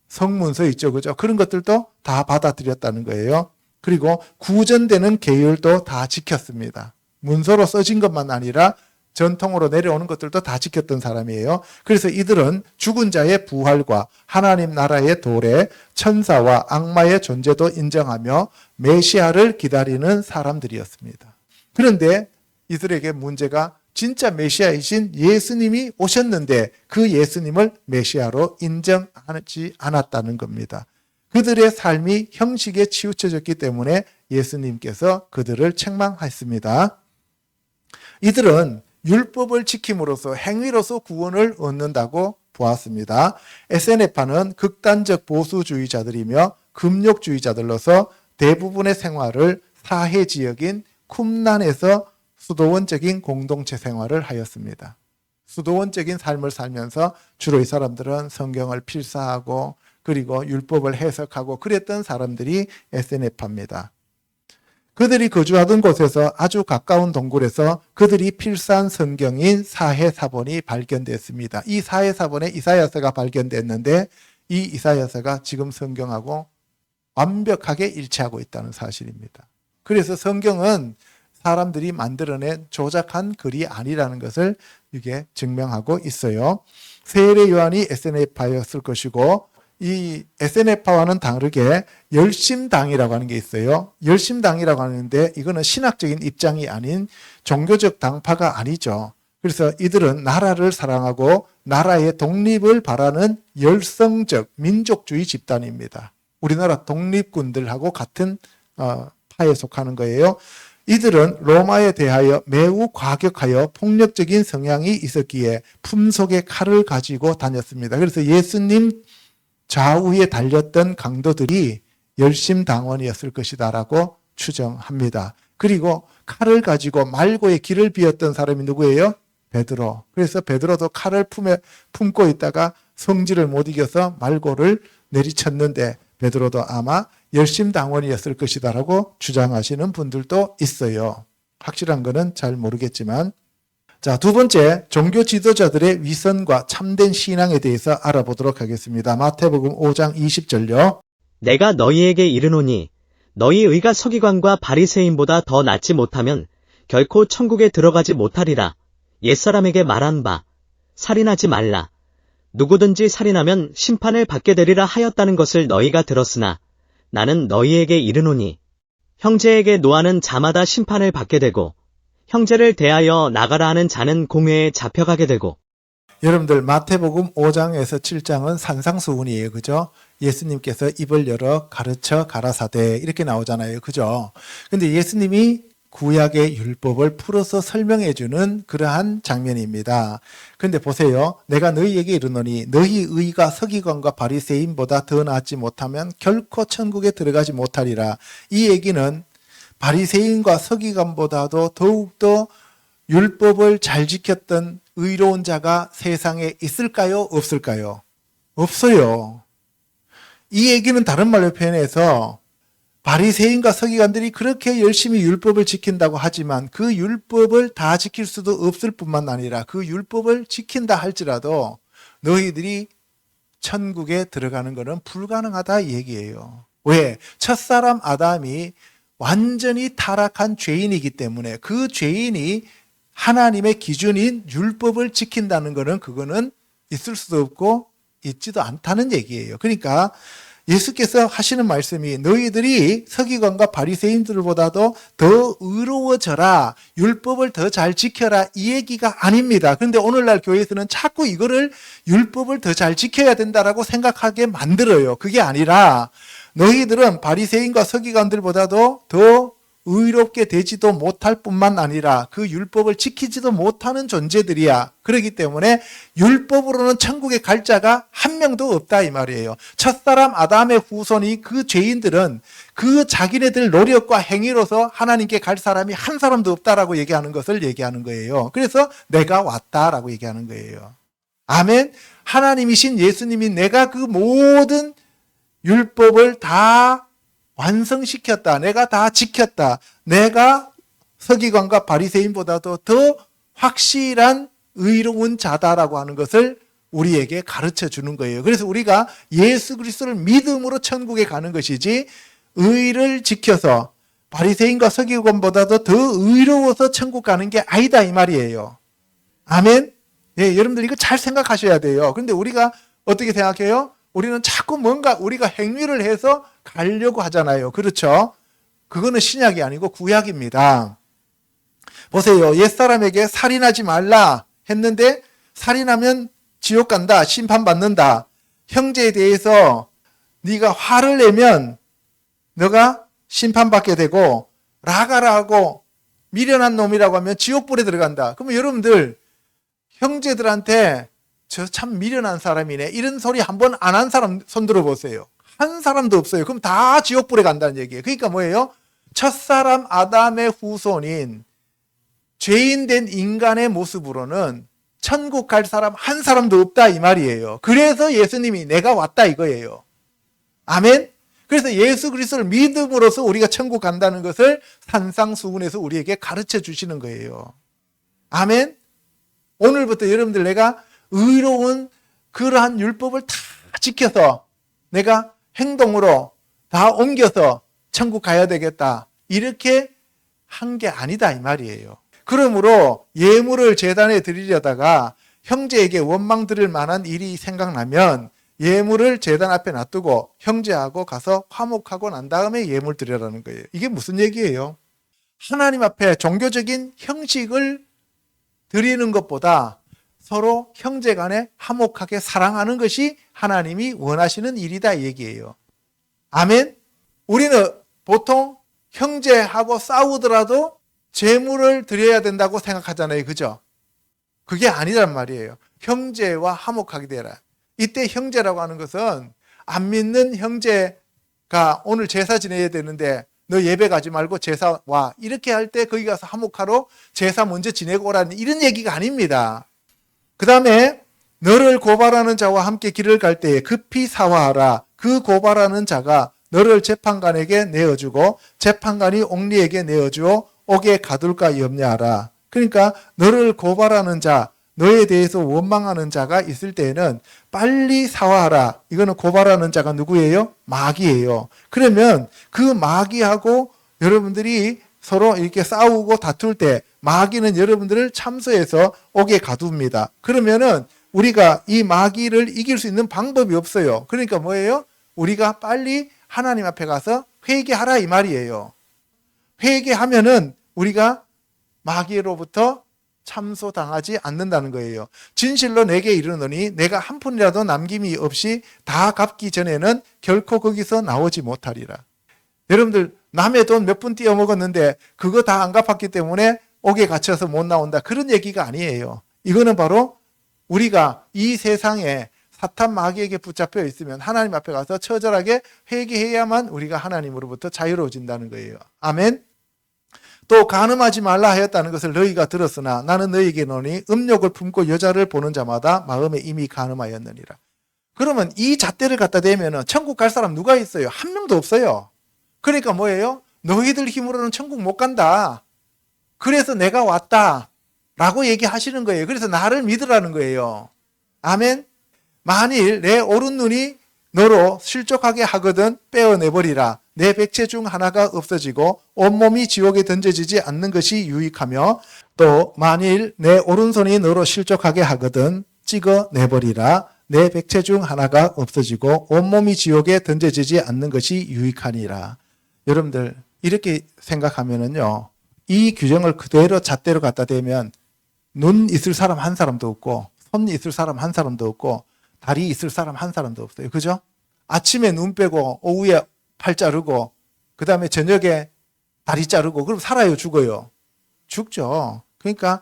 성문서 있죠, 그죠? 그런 것들도 다 받아들였다는 거예요. 그리고 구전되는 계율도 다 지켰습니다. 문서로 써진 것만 아니라 전통으로 내려오는 것들도 다 지켰던 사람이에요. 그래서 이들은 죽은 자의 부활과 하나님 나라의 도래, 천사와 악마의 존재도 인정하며 메시아를 기다리는 사람들이었습니다. 그런데 이들에게 문제가 진짜 메시아이신 예수님이 오셨는데 그 예수님을 메시아로 인정하지 않았다는 겁니다. 그들의 삶이 형식에 치우쳐졌기 때문에 예수님께서 그들을 책망했습니다. 이들은 율법을 지킴으로써 행위로서 구원을 얻는다고 보았습니다. SNF파는 극단적 보수주의자들이며 금욕주의자들로서 대부분의 생활을 사회지역인 쿰란에서 수도원적인 공동체 생활을 하였습니다. 수도원적인 삶을 살면서 주로 이 사람들은 성경을 필사하고 그리고 율법을 해석하고 그랬던 사람들이 SNF파입니다. 그들이 거주하던 곳에서 아주 가까운 동굴에서 그들이 필사한 성경인 사해사본이 발견됐습니다. 이 사해사본에 이사야서가 발견됐는데 이 이사야서가 지금 성경하고 완벽하게 일치하고 있다는 사실입니다. 그래서 성경은 사람들이 만들어낸 조작한 글이 아니라는 것을 이게 증명하고 있어요. 세례 요한이 SNF파였을 것이고 이 SNF파와는 다르게 열심당이라고 하는 게 있어요. 열심당이라고 하는데 이거는 신학적인 입장이 아닌 종교적 당파가 아니죠. 그래서 이들은 나라를 사랑하고 나라의 독립을 바라는 열성적 민족주의 집단입니다. 우리나라 독립군들하고 같은 파에 속하는 거예요. 이들은 로마에 대하여 매우 과격하여 폭력적인 성향이 있었기에 품속에 칼을 가지고 다녔습니다. 그래서 예수님 좌우에 달렸던 강도들이 열심당원이었을 것이다라고 추정합니다. 그리고 칼을 가지고 말고의 길을 비웠던 사람이 누구예요? 베드로. 그래서 베드로도 칼을 품고 있다가 성질을 못 이겨서 말고를 내리쳤는데 베드로도 아마 열심당원이었을 것이다라고 주장하시는 분들도 있어요. 확실한 거는 잘 모르겠지만. 자, 두 번째, 종교 지도자들의 위선과 참된 신앙에 대해서 알아보도록 하겠습니다. 마태복음 5장 20절요. 내가 너희에게 이르노니 너희 의가 서기관과 바리새인보다 더 낫지 못하면 결코 천국에 들어가지 못하리라. 옛사람에게 말한 바 살인하지 말라. 누구든지 살인하면 심판을 받게 되리라 하였다는 것을 너희가 들었으나 나는 너희에게 이르노니 형제에게 노하는 자마다 심판을 받게 되고 형제를 대하여 나가라 하는 자는 공회에 잡혀가게 되고. 여러분들 마태복음 5장에서 7장은 산상수훈이에요. 그죠? 예수님께서 입을 열어 가르쳐 가라사대 이렇게 나오잖아요. 그죠? 근데 예수님이 구약의 율법을 풀어서 설명해 주는 그러한 장면입니다. 그런데 보세요. 내가 너희에게 이르노니 너희 의가 서기관과 바리새인보다 더 낫지 못하면 결코 천국에 들어가지 못하리라. 이 얘기는 바리새인과 서기관보다도 더욱더 율법을 잘 지켰던 의로운 자가 세상에 있을까요? 없을까요? 없어요. 이 얘기는 다른 말로 표현해서 바리새인과 서기관들이 그렇게 열심히 율법을 지킨다고 하지만 그 율법을 다 지킬 수도 없을 뿐만 아니라 그 율법을 지킨다 할지라도 너희들이 천국에 들어가는 것은 불가능하다 이 얘기예요. 왜? 첫사람 아담이 완전히 타락한 죄인이기 때문에 그 죄인이 하나님의 기준인 율법을 지킨다는 것은 그거는 있을 수도 없고 있지도 않다는 얘기예요. 그러니까 예수께서 하시는 말씀이 너희들이 서기관과 바리새인들보다도 더 의로워져라. 율법을 더 잘 지켜라. 이 얘기가 아닙니다. 그런데 오늘날 교회에서는 자꾸 이거를 율법을 더 잘 지켜야 된다라고 생각하게 만들어요. 그게 아니라 너희들은 바리새인과 서기관들보다도 더 의롭게 되지도 못할 뿐만 아니라 그 율법을 지키지도 못하는 존재들이야. 그렇기 때문에 율법으로는 천국에 갈 자가 한 명도 없다 이 말이에요. 첫사람 아담의 후손이 그 죄인들은 그 자기네들 노력과 행위로서 하나님께 갈 사람이 한 사람도 없다라고 얘기하는 것을 얘기하는 거예요. 그래서 내가 왔다라고 얘기하는 거예요. 아멘. 하나님이신 예수님이 내가 그 모든 율법을 다 완성시켰다. 내가 다 지켰다. 내가 서기관과 바리새인보다도 더 확실한 의로운 자다라고 하는 것을 우리에게 가르쳐 주는 거예요. 그래서 우리가 예수 그리스도를 믿음으로 천국에 가는 것이지 의를 지켜서 바리새인과 서기관보다도 더 의로워서 천국 가는 게 아니다 이 말이에요. 아멘. 예, 여러분들 이거 잘 생각하셔야 돼요. 그런데 우리가 어떻게 생각해요? 우리는 자꾸 뭔가 우리가 행위를 해서 가려고 하잖아요. 그렇죠? 그거는 신약이 아니고 구약입니다. 보세요. 옛사람에게 살인하지 말라 했는데 살인하면 지옥 간다. 심판받는다. 형제에 대해서 네가 화를 내면 너가 심판받게 되고 라가라 하고 미련한 놈이라고 하면 지옥불에 들어간다. 그러면 여러분들 형제들한테 저 참 미련한 사람이네. 이런 소리 한 번 안 한 사람 손 들어보세요. 한 사람도 없어요. 그럼 다 지옥불에 간다는 얘기예요. 그러니까 뭐예요? 첫사람 아담의 후손인 죄인된 인간의 모습으로는 천국 갈 사람 한 사람도 없다 이 말이에요. 그래서 예수님이 내가 왔다 이거예요. 아멘. 그래서 예수 그리스도를 믿음으로써 우리가 천국 간다는 것을 산상수훈에서 우리에게 가르쳐 주시는 거예요. 아멘. 오늘부터 여러분들 내가 의로운 그러한 율법을 다 지켜서 내가 행동으로 다 옮겨서 천국 가야 되겠다. 이렇게 한 게 아니다 이 말이에요. 그러므로 예물을 제단에 드리려다가 형제에게 원망 드릴 만한 일이 생각나면 예물을 제단 앞에 놔두고 형제하고 가서 화목하고 난 다음에 예물 드리라는 거예요. 이게 무슨 얘기예요? 하나님 앞에 종교적인 형식을 드리는 것보다 서로 형제 간에 화목하게 사랑하는 것이 하나님이 원하시는 일이다 이 얘기예요. 아멘. 우리는 보통 형제하고 싸우더라도 제물을 드려야 된다고 생각하잖아요. 그죠? 그게 아니란 말이에요. 형제와 화목하게 되라. 이때 형제라고 하는 것은 안 믿는 형제가 오늘 제사 지내야 되는데 너 예배 가지 말고 제사 와. 이렇게 할 때 거기 가서 화목하러 제사 먼저 지내고 오라는 이런 얘기가 아닙니다. 그 다음에 너를 고발하는 자와 함께 길을 갈 때에 급히 사화하라. 그 고발하는 자가 너를 재판관에게 내어주고 재판관이 옥리에게 내어주어 옥에 가둘까 염려하라. 그러니까 너를 고발하는 자, 너에 대해서 원망하는 자가 있을 때에는 빨리 사화하라. 이거는 고발하는 자가 누구예요? 마귀예요. 그러면 그 마귀하고 여러분들이 서로 이렇게 싸우고 다툴 때 마귀는 여러분들을 참소해서 옥에 가둡니다. 그러면은 우리가 이 마귀를 이길 수 있는 방법이 없어요. 그러니까 뭐예요? 우리가 빨리 하나님 앞에 가서 회개하라 이 말이에요. 회개하면은 우리가 마귀로부터 참소당하지 않는다는 거예요. 진실로 내게 이르노니 내가 한 푼이라도 남김이 없이 다 갚기 전에는 결코 거기서 나오지 못하리라. 여러분들 남의 돈 몇 푼 띄어 먹었는데 그거 다 안 갚았기 때문에 옥에 갇혀서 못 나온다. 그런 얘기가 아니에요. 이거는 바로 우리가 이 세상에 사탄 마귀에게 붙잡혀 있으면 하나님 앞에 가서 처절하게 회개해야만 우리가 하나님으로부터 자유로워진다는 거예요. 아멘. 또 간음하지 말라 하였다는 것을 너희가 들었으나 나는 너희에게 노니 음욕을 품고 여자를 보는 자마다 마음에 이미 간음하였느니라. 그러면 이 잣대를 갖다 대면은 천국 갈 사람 누가 있어요? 한 명도 없어요. 그러니까 뭐예요? 너희들 힘으로는 천국 못 간다. 그래서 내가 왔다 라고 얘기하시는 거예요. 그래서 나를 믿으라는 거예요. 아멘. 만일 내 오른눈이 너로 실족하게 하거든 빼어내버리라. 내 백체 중 하나가 없어지고 온몸이 지옥에 던져지지 않는 것이 유익하며, 또 만일 내 오른손이 너로 실족하게 하거든 찍어내버리라. 내 백체 중 하나가 없어지고 온몸이 지옥에 던져지지 않는 것이 유익하니라. 여러분들 이렇게 생각하면은요, 이 규정을 그대로 잣대로 갖다 대면 눈 있을 사람 한 사람도 없고 손 있을 사람 한 사람도 없고 다리 있을 사람 한 사람도 없어요. 그죠? 아침에 눈 빼고 오후에 팔 자르고 그 다음에 저녁에 다리 자르고 그럼 살아요, 죽어요? 죽죠. 그러니까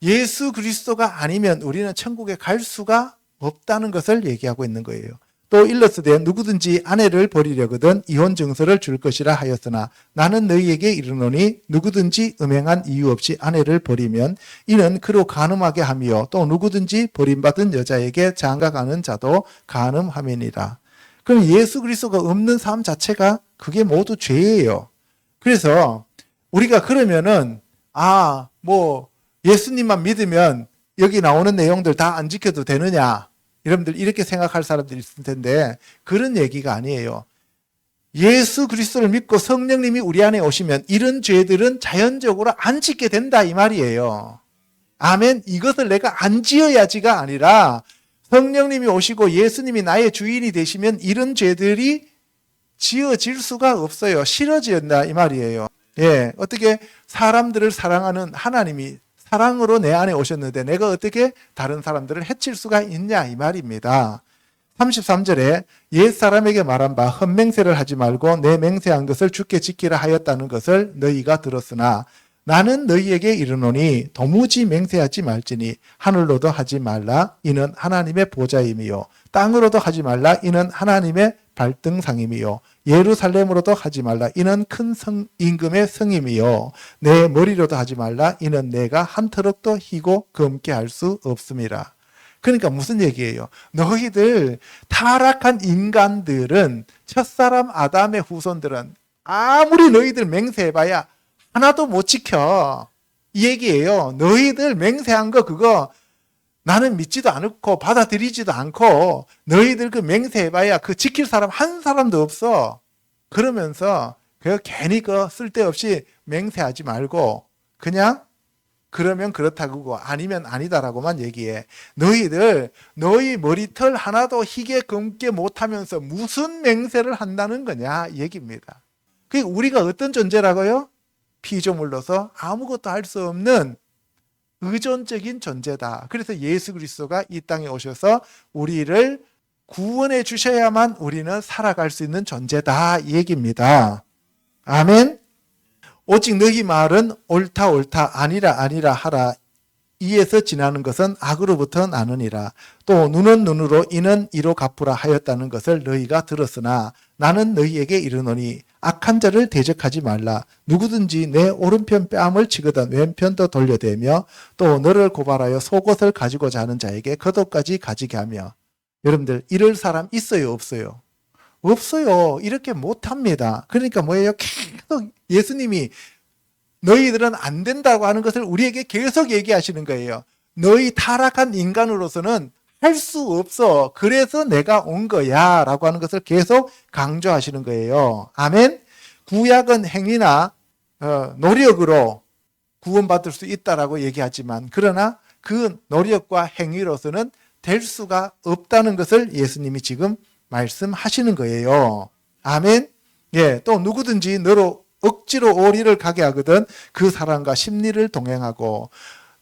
예수 그리스도가 아니면 우리는 천국에 갈 수가 없다는 것을 얘기하고 있는 거예요. 또 일러스되 누구든지 아내를 버리려거든 이혼 증서를 줄 것이라 하였으나 나는 너희에게 이르노니 누구든지 음행한 이유 없이 아내를 버리면 이는 그로 간음하게 하며 또 누구든지 버림받은 여자에게 장가가는 자도 간음함이니라. 그럼 예수 그리스도가 없는 삶 자체가 그게 모두 죄예요. 그래서 우리가 그러면은 예수님만 믿으면 여기 나오는 내용들 다 안 지켜도 되느냐? 여러분들 이렇게 생각할 사람들이 있을 텐데 그런 얘기가 아니에요. 예수 그리스도를 믿고 성령님이 우리 안에 오시면 이런 죄들은 자연적으로 안 짓게 된다 이 말이에요. 아멘. 이것을 내가 안 지어야지가 아니라 성령님이 오시고 예수님이 나의 주인이 되시면 이런 죄들이 지어질 수가 없어요. 싫어진다 이 말이에요. 예, 어떻게 사람들을 사랑하는 하나님이 사랑으로 내 안에 오셨는데 내가 어떻게 다른 사람들을 해칠 수가 있냐 이 말입니다. 33절에 옛사람에게 말한 바 헛맹세를 하지 말고 내 맹세한 것을 주께 지키라 하였다는 것을 너희가 들었으나 나는 너희에게 이르노니 도무지 맹세하지 말지니 하늘로도 하지 말라 이는 하나님의 보좌임이요 땅으로도 하지 말라 이는 하나님의 발등상임이요 예루살렘으로도 하지 말라 이는 큰 임금의 성임이요 내 머리로도 하지 말라 이는 내가 한 터럭도 희고 검게 할 수 없음이라. 그러니까 무슨 얘기예요? 너희들 타락한 인간들은 첫사람 아담의 후손들은 아무리 너희들 맹세해봐야 하나도 못 지켜 이 얘기예요. 너희들 맹세한 거 그거 나는 믿지도 않고 받아들이지도 않고 너희들 그 맹세해봐야 그 지킬 사람 한 사람도 없어. 그러면서 그 괜히 그 쓸데없이 맹세하지 말고 그냥 그러면 그렇다고 아니면 아니다라고만 얘기해. 너희들 너희 머리털 하나도 희게 검게 못하면서 무슨 맹세를 한다는 거냐 이 얘기입니다. 그게 우리가 어떤 존재라고요? 피조물로서 아무것도 할 수 없는 의존적인 존재다. 그래서 예수 그리스도가 이 땅에 오셔서 우리를 구원해 주셔야만 우리는 살아갈 수 있는 존재다 이 얘기입니다. 아멘. 오직 너희 말은 옳다 옳다 아니라 아니라 하라 이에서 지나는 것은 악으로부터 나느니라. 또 눈은 눈으로 이는 이로 갚으라 하였다는 것을 너희가 들었으나 나는 너희에게 이르노니 악한 자를 대적하지 말라. 누구든지 내 오른편 뺨을 치거든 왼편도 돌려대며 또 너를 고발하여 속옷을 가지고자 하는 자에게 겉옷까지 가지게 하며. 여러분들 이럴 사람 있어요 없어요? 없어요. 이렇게 못합니다. 그러니까 뭐예요? 계속 예수님이 너희들은 안 된다고 하는 것을 우리에게 계속 얘기하시는 거예요. 너희 타락한 인간으로서는 할 수 없어. 그래서 내가 온 거야 라고 하는 것을 계속 강조하시는 거예요. 아멘. 구약은 행위나 노력으로 구원받을 수 있다라고 얘기하지만 그러나 그 노력과 행위로서는 될 수가 없다는 것을 예수님이 지금 말씀하시는 거예요. 아멘. 예, 또 누구든지 너로 억지로 오리를 가게 하거든 그 사람과 심리를 동행하고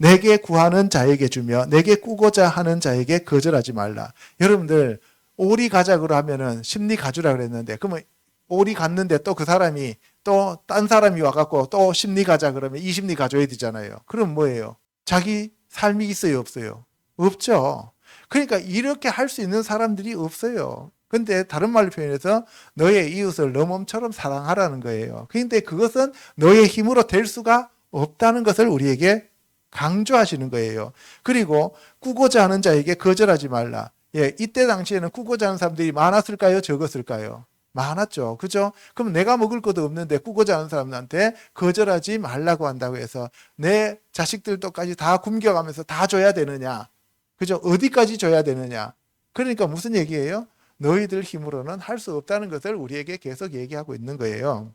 내게 구하는 자에게 주며 내게 꾸고자 하는 자에게 거절하지 말라. 여러분들 오리 가작으로 하면은 심리 가주라 그랬는데 그러면 오리 갔는데 또 그 사람이 또 딴 사람이 와갖고 또 심리 가자 그러면 이 심리 가져야 되잖아요. 그럼 뭐예요? 자기 삶이 있어요, 없어요? 없죠. 그러니까 이렇게 할 수 있는 사람들이 없어요. 근데 다른 말로 표현해서 너의 이웃을 너 몸처럼 사랑하라는 거예요. 그런데 그것은 너의 힘으로 될 수가 없다는 것을 우리에게 강조하시는 거예요. 그리고 꾸고자 하는 자에게 거절하지 말라. 예, 이때 당시에는 꾸고자 하는 사람들이 많았을까요? 적었을까요? 많았죠. 그죠? 그럼 내가 먹을 것도 없는데 꾸고자 하는 사람한테 거절하지 말라고 한다고 해서 내 자식들도까지 다 굶겨가면서 다 줘야 되느냐? 그죠? 어디까지 줘야 되느냐? 그러니까 무슨 얘기예요? 너희들 힘으로는 할 수 없다는 것을 우리에게 계속 얘기하고 있는 거예요.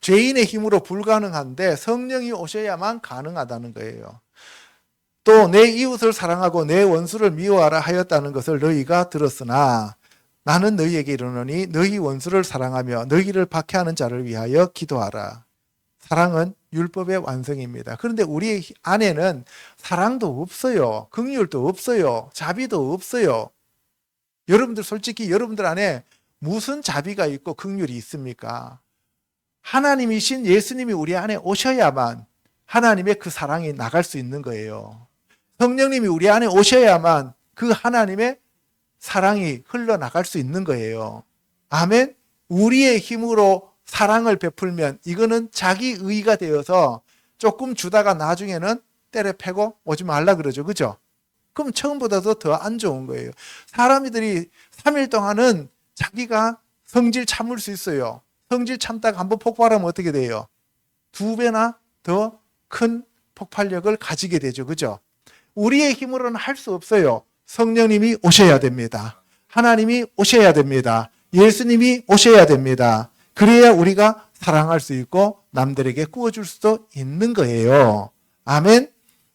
죄인의 힘으로 불가능한데 성령이 오셔야만 가능하다는 거예요. 또 내 이웃을 사랑하고 내 원수를 미워하라 하였다는 것을 너희가 들었으나 나는 너희에게 이르노니 너희 원수를 사랑하며 너희를 박해하는 자를 위하여 기도하라. 사랑은 율법의 완성입니다. 그런데 우리 안에는 사랑도 없어요. 긍휼도 없어요. 자비도 없어요. 여러분들 솔직히 여러분들 안에 무슨 자비가 있고 긍휼이 있습니까? 하나님이신 예수님이 우리 안에 오셔야만 하나님의 그 사랑이 나갈 수 있는 거예요. 성령님이 우리 안에 오셔야만 그 하나님의 사랑이 흘러나갈 수 있는 거예요. 아멘. 우리의 힘으로 사랑을 베풀면 이거는 자기 의가 되어서 조금 주다가 나중에는 때려 패고 오지 말라 그러죠. 그죠? 그럼 처음보다도 더 안 좋은 거예요. 사람들이 3일 동안은 자기가 성질 참을 수 있어요. 성질 참다가 한번 폭발하면 어떻게 돼요? 2배나 더 큰 폭발력을 가지게 되죠. 그죠? 우리의 힘으로는 할 수 없어요. 성령님이 오셔야 됩니다. 하나님이 오셔야 됩니다. 예수님이 오셔야 됩니다. 그래야 우리가 사랑할 수 있고 남들에게 구워줄 수도 있는 거예요. 아멘.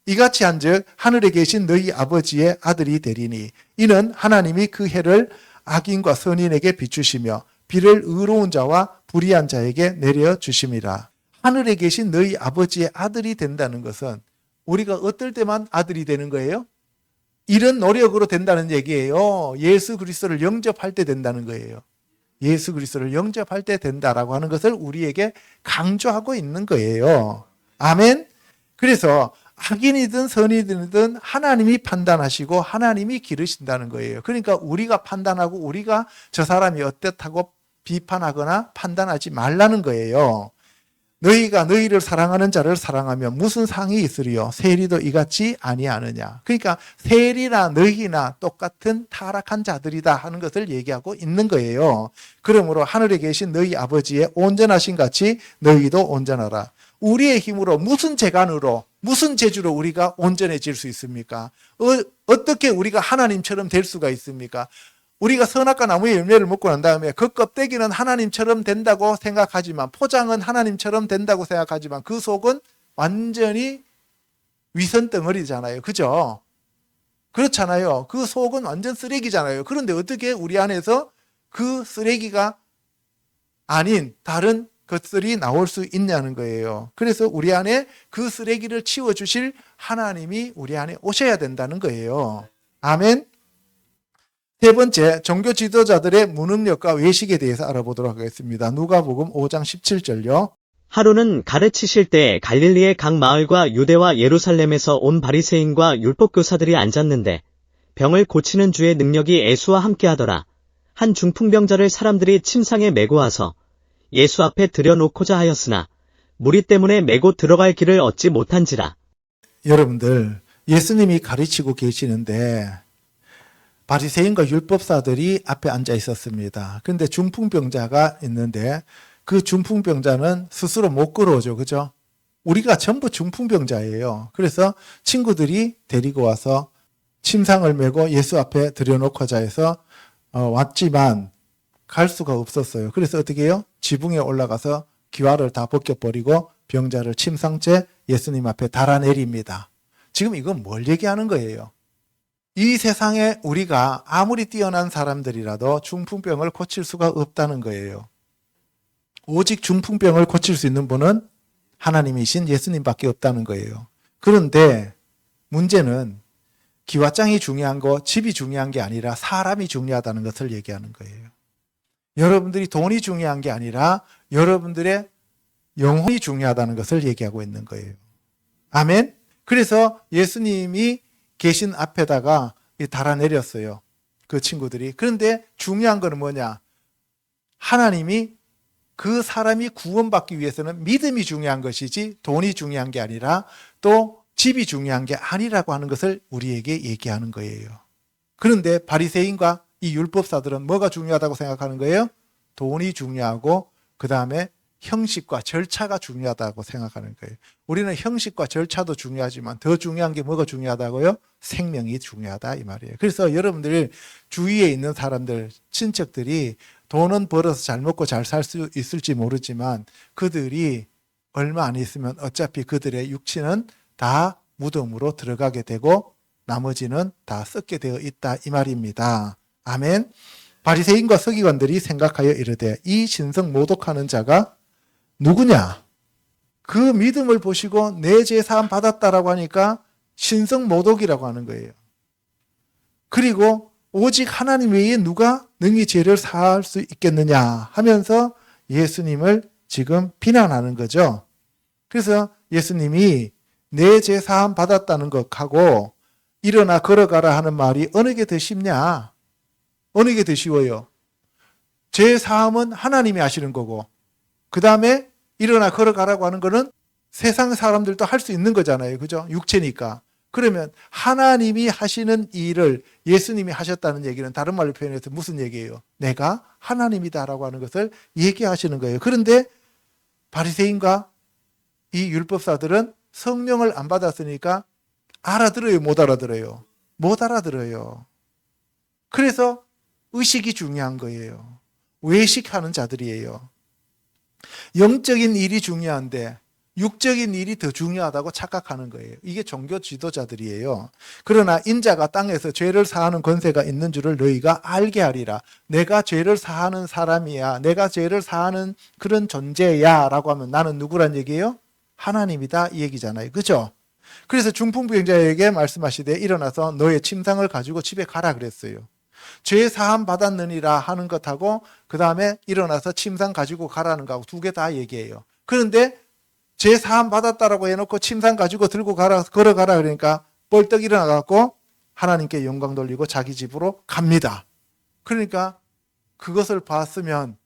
이같이 한즉 하늘에 계신 너희 아버지의 아들이 되리니 이는 하나님이 그 해를 악인과 선인에게 비추시며 비를 의로운 자와 불의한 자에게 내려주심이라. 하늘에 계신 너희 아버지의 아들이 된다는 것은 우리가 어떨 때만 아들이 되는 거예요? 이런 노력으로 된다는 얘기예요. 예수 그리스도를 영접할 때 된다는 거예요. 예수 그리스도를 영접할 때 된다라고 하는 것을 우리에게 강조하고 있는 거예요. 아멘. 그래서 악인이든 선인이든 하나님이 판단하시고 하나님이 기르신다는 거예요. 그러니까 우리가 판단하고 우리가 저 사람이 어떻다고 비판하거나 판단하지 말라는 거예요. 너희가 너희를 사랑하는 자를 사랑하며 무슨 상이 있으리요? 세리도 이같이 아니하느냐. 그러니까 세리나 너희나 똑같은 타락한 자들이다 하는 것을 얘기하고 있는 거예요. 그러므로 하늘에 계신 너희 아버지의 온전하신 같이 너희도 온전하라. 우리의 힘으로 무슨 재간으로 무슨 재주로 우리가 온전해질 수 있습니까? 어떻게 우리가 하나님처럼 될 수가 있습니까? 우리가 선악과 나무의 열매를 먹고 난 다음에 그 껍데기는 하나님처럼 된다고 생각하지만 포장은 하나님처럼 된다고 생각하지만 그 속은 완전히 위선 덩어리잖아요. 그죠? 그렇잖아요. 그 속은 완전 쓰레기잖아요. 그런데 어떻게 우리 안에서 그 쓰레기가 아닌 다른 것들이 나올 수 있냐는 거예요. 그래서 우리 안에 그 쓰레기를 치워주실 하나님이 우리 안에 오셔야 된다는 거예요. 아멘. 세 번째, 종교 지도자들의 무능력과 외식에 대해서 알아보도록 하겠습니다. 누가복음 5장 17절요. 하루는 가르치실 때 갈릴리의 각 마을과 유대와 예루살렘에서 온 바리새인과 율법교사들이 앉았는데 병을 고치는 주의 능력이 예수와 함께하더라. 한 중풍병자를 사람들이 침상에 메고 와서 예수 앞에 들여놓고자 하였으나 무리 때문에 메고 들어갈 길을 얻지 못한지라. 여러분들, 예수님이 가르치고 계시는데 바리새인과 율법사들이 앞에 앉아 있었습니다. 그런데 중풍병자가 있는데 그 중풍병자는 스스로 못 걸어오죠. 그죠? 우리가 전부 중풍병자예요. 그래서 친구들이 데리고 와서 침상을 메고 예수 앞에 들여놓고자 해서 왔지만 갈 수가 없었어요. 그래서 어떻게 해요? 지붕에 올라가서 기와를 다 벗겨버리고 병자를 침상째 예수님 앞에 달아내립니다. 지금 이건 뭘 얘기하는 거예요? 이 세상에 우리가 아무리 뛰어난 사람들이라도 중풍병을 고칠 수가 없다는 거예요. 오직 중풍병을 고칠 수 있는 분은 하나님이신 예수님밖에 없다는 거예요. 그런데 문제는 기와장이 중요한 거, 집이 중요한 게 아니라 사람이 중요하다는 것을 얘기하는 거예요. 여러분들이 돈이 중요한 게 아니라 여러분들의 영혼이 중요하다는 것을 얘기하고 있는 거예요. 아멘? 그래서 예수님이 계신 앞에다가 달아내렸어요. 그 친구들이. 그런데 중요한 거는 뭐냐? 하나님이 그 사람이 구원받기 위해서는 믿음이 중요한 것이지 돈이 중요한 게 아니라 또 집이 중요한 게 아니라고 하는 것을 우리에게 얘기하는 거예요. 그런데 바리새인과 이 율법사들은 뭐가 중요하다고 생각하는 거예요? 돈이 중요하고 그 다음에 형식과 절차가 중요하다고 생각하는 거예요. 우리는 형식과 절차도 중요하지만 더 중요한 게 뭐가 중요하다고요? 생명이 중요하다 이 말이에요. 그래서 여러분들 주위에 있는 사람들, 친척들이 돈은 벌어서 잘 먹고 잘 살 수 있을지 모르지만 그들이 얼마 안 있으면 어차피 그들의 육체는 다 무덤으로 들어가게 되고 나머지는 다 썩게 되어 있다 이 말입니다. 아멘. 바리새인과 서기관들이 생각하여 이르되 이 신성 모독하는 자가 누구냐? 그 믿음을 보시고 내 죄 사함 받았다라고 하니까 신성 모독이라고 하는 거예요. 그리고 오직 하나님 외에 누가 능히 죄를 사할 수 있겠느냐 하면서 예수님을 지금 비난하는 거죠. 그래서 예수님이 내 죄 사함 받았다는 것하고 일어나 걸어가라 하는 말이 어느 게 더 쉽냐? 어느 게 더 쉬워요? 죄 사함은 하나님이 하시는 거고 그 다음에 일어나 걸어가라고 하는 거는 세상 사람들도 할 수 있는 거잖아요. 그죠? 육체니까. 그러면 하나님이 하시는 일을 예수님이 하셨다는 얘기는 다른 말로 표현해서 무슨 얘기예요? 내가 하나님이다라고 하는 것을 얘기하시는 거예요. 그런데 바리새인과 이 율법사들은 성령을 안 받았으니까 알아들어요? 못 알아들어요? 못 알아들어요. 그래서 의식이 중요한 거예요. 외식하는 자들이에요. 영적인 일이 중요한데 육적인 일이 더 중요하다고 착각하는 거예요. 이게 종교 지도자들이에요. 그러나 인자가 땅에서 죄를 사하는 권세가 있는 줄을 너희가 알게 하리라. 내가 죄를 사하는 사람이야. 내가 죄를 사하는 그런 존재야 라고 하면 나는 누구란 얘기예요? 하나님이다 이 얘기잖아요. 그죠? 그래서 중풍병자에게 말씀하시되 일어나서 너의 침상을 가지고 집에 가라 그랬어요. 죄 사함 받았느니라 하는 것하고 그 다음에 일어나서 침상 가지고 가라는 거하고 두 개 다 얘기해요. 그런데 죄 사함 받았다라고 해놓고 침상 가지고 들고 가라 걸어가라 그러니까 벌떡 일어나갖고 하나님께 영광 돌리고 자기 집으로 갑니다. 그러니까 그것을 봤으면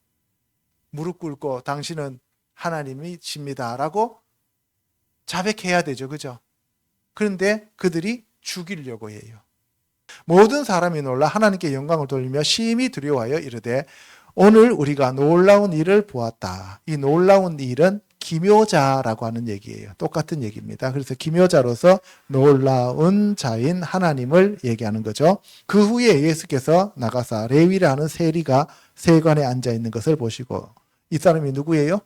무릎 꿇고 당신은 하나님이십니다라고 자백해야 되죠. 그죠? 그런데 그들이 죽이려고 해요. 모든 사람이 놀라 하나님께 영광을 돌리며 심히 두려워하여 이르되 오늘 우리가 놀라운 일을 보았다. 이 놀라운 일은 기묘자라고 하는 얘기예요. 똑같은 얘기입니다. 그래서 기묘자로서 놀라운 자인 하나님을 얘기하는 거죠. 그 후에 예수께서 나가사 레위라 하는 세리가 세관에 앉아 있는 것을 보시고 이 사람이 누구예요?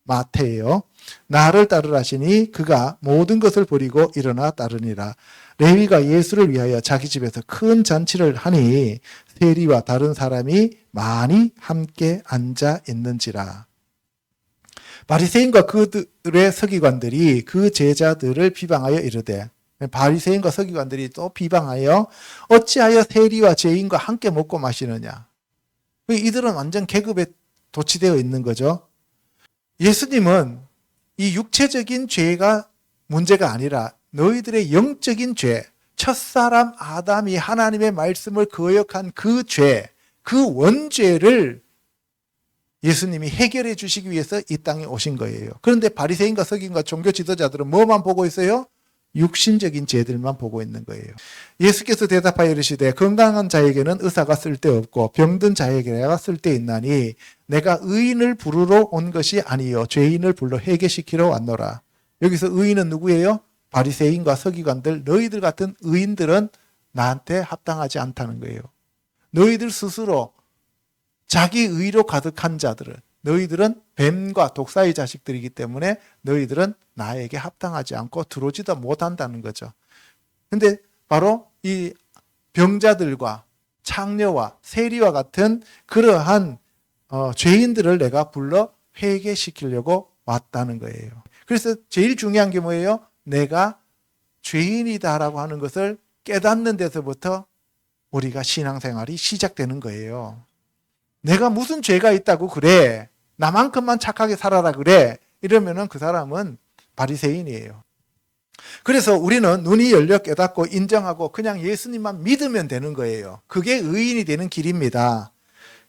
마태예요. 나를 따르라 하시니 그가 모든 것을 버리고 일어나 따르니라. 레위가 예수를 위하여 자기 집에서 큰 잔치를 하니 세리와 다른 사람이 많이 함께 앉아 있는지라. 바리새인과 그들의 서기관들이 그 제자들을 비방하여 이르되 바리새인과 서기관들이 또 비방하여 어찌하여 세리와 죄인과 함께 먹고 마시느냐. 이들은 완전 계급에 도취되어 있는 거죠. 예수님은 이 육체적인 죄가 문제가 아니라 너희들의 영적인 죄, 첫사람 아담이 하나님의 말씀을 거역한 그 죄, 그 원죄를 예수님이 해결해 주시기 위해서 이 땅에 오신 거예요. 그런데 바리새인과 서기관과 종교 지도자들은 뭐만 보고 있어요? 육신적인 죄들만 보고 있는 거예요. 예수께서 대답하여 이르시되 건강한 자에게는 의사가 쓸데없고 병든 자에게가 쓸데있나니 내가 의인을 부르러 온 것이 아니요 죄인을 불러 회개시키러 왔노라. 여기서 의인은 누구예요? 바리새인과 서기관들, 너희들 같은 의인들은 나한테 합당하지 않다는 거예요. 너희들 스스로 자기 의로 가득한 자들은 너희들은 뱀과 독사의 자식들이기 때문에 너희들은 나에게 합당하지 않고 들어오지도 못한다는 거죠. 근데 바로 이 병자들과 창녀와 세리와 같은 그러한 죄인들을 내가 불러 회개시키려고 왔다는 거예요. 그래서 제일 중요한 게 뭐예요? 내가 죄인이다라고 하는 것을 깨닫는 데서부터 우리가 신앙생활이 시작되는 거예요. 내가 무슨 죄가 있다고 그래? 나만큼만 착하게 살아라 그래? 이러면은 그 사람은 바리새인이에요. 그래서 우리는 눈이 열려 깨닫고 인정하고 그냥 예수님만 믿으면 되는 거예요. 그게 의인이 되는 길입니다.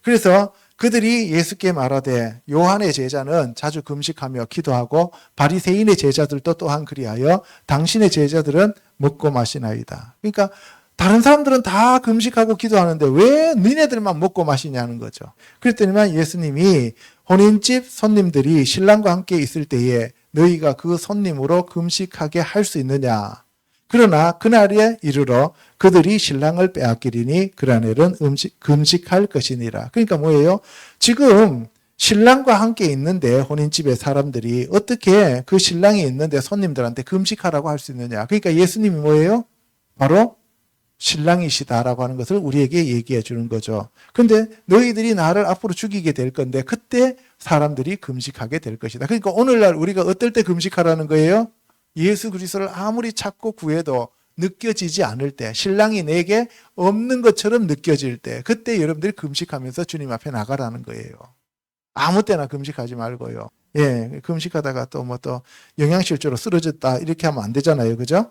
그래서 그들이 예수께 말하되 요한의 제자는 자주 금식하며 기도하고 바리새인의 제자들도 또한 그리하여 당신의 제자들은 먹고 마시나이다. 그러니까 다른 사람들은 다 금식하고 기도하는데 왜 너네들만 먹고 마시냐는 거죠. 그랬더니만 예수님이 혼인집 손님들이 신랑과 함께 있을 때에 너희가 그 손님으로 금식하게 할 수 있느냐. 그러나 그날에 이르러 그들이 신랑을 빼앗기리니 그날은 금식할 것이니라. 그러니까 뭐예요? 지금 신랑과 함께 있는데 혼인집의 사람들이 어떻게 그 신랑이 있는데 손님들한테 금식하라고 할 수 있느냐. 그러니까 예수님이 뭐예요? 바로 신랑이시다라고 하는 것을 우리에게 얘기해 주는 거죠. 근데 너희들이 나를 앞으로 죽이게 될 건데 그때 사람들이 금식하게 될 것이다. 그러니까 오늘날 우리가 어떨 때 금식하라는 거예요? 예수 그리스도를 아무리 찾고 구해도 느껴지지 않을 때, 신랑이 내게 없는 것처럼 느껴질 때, 그때 여러분들이 금식하면서 주님 앞에 나가라는 거예요. 아무 때나 금식하지 말고요. 예, 금식하다가 또 영양실조로 쓰러졌다 이렇게 하면 안 되잖아요. 그죠?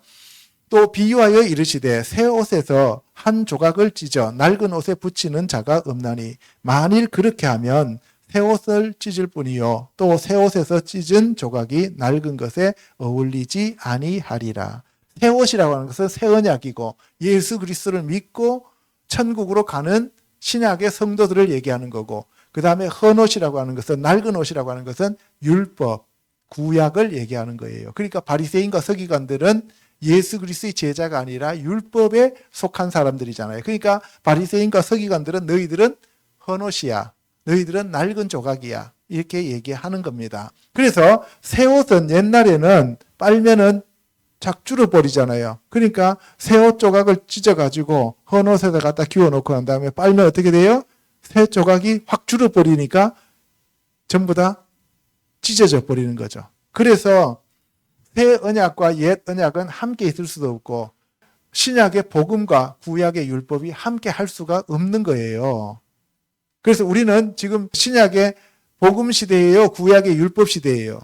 또 비유하여 이르시되 새 옷에서 한 조각을 찢어 낡은 옷에 붙이는 자가 없나니 만일 그렇게 하면 새 옷을 찢을 뿐이요 또 새 옷에서 찢은 조각이 낡은 것에 어울리지 아니하리라. 새 옷이라고 하는 것은 새 언약이고 예수 그리스도를 믿고 천국으로 가는 신약의 성도들을 얘기하는 거고, 그 다음에 헌 옷이라고 하는 것은, 낡은 옷이라고 하는 것은 율법, 구약을 얘기하는 거예요. 그러니까 바리새인과 서기관들은 예수 그리스도의 제자가 아니라 율법에 속한 사람들이잖아요. 그러니까 바리새인과 서기관들은 너희들은 헌 옷이야, 너희들은 낡은 조각이야, 이렇게 얘기하는 겁니다. 그래서 새 옷은 옛날에는 빨면은 작주를 버리잖아요. 그러니까 새 옷 조각을 찢어가지고 헌 옷에다 갖다 기워놓고 난 다음에 빨면 어떻게 돼요? 새 조각이 확 줄어버리니까 전부 다 찢어져 버리는 거죠. 그래서 새 언약과 옛 언약은 함께 있을 수도 없고 신약의 복음과 구약의 율법이 함께 할 수가 없는 거예요. 그래서 우리는 지금 신약의 복음 시대예요, 구약의 율법 시대예요?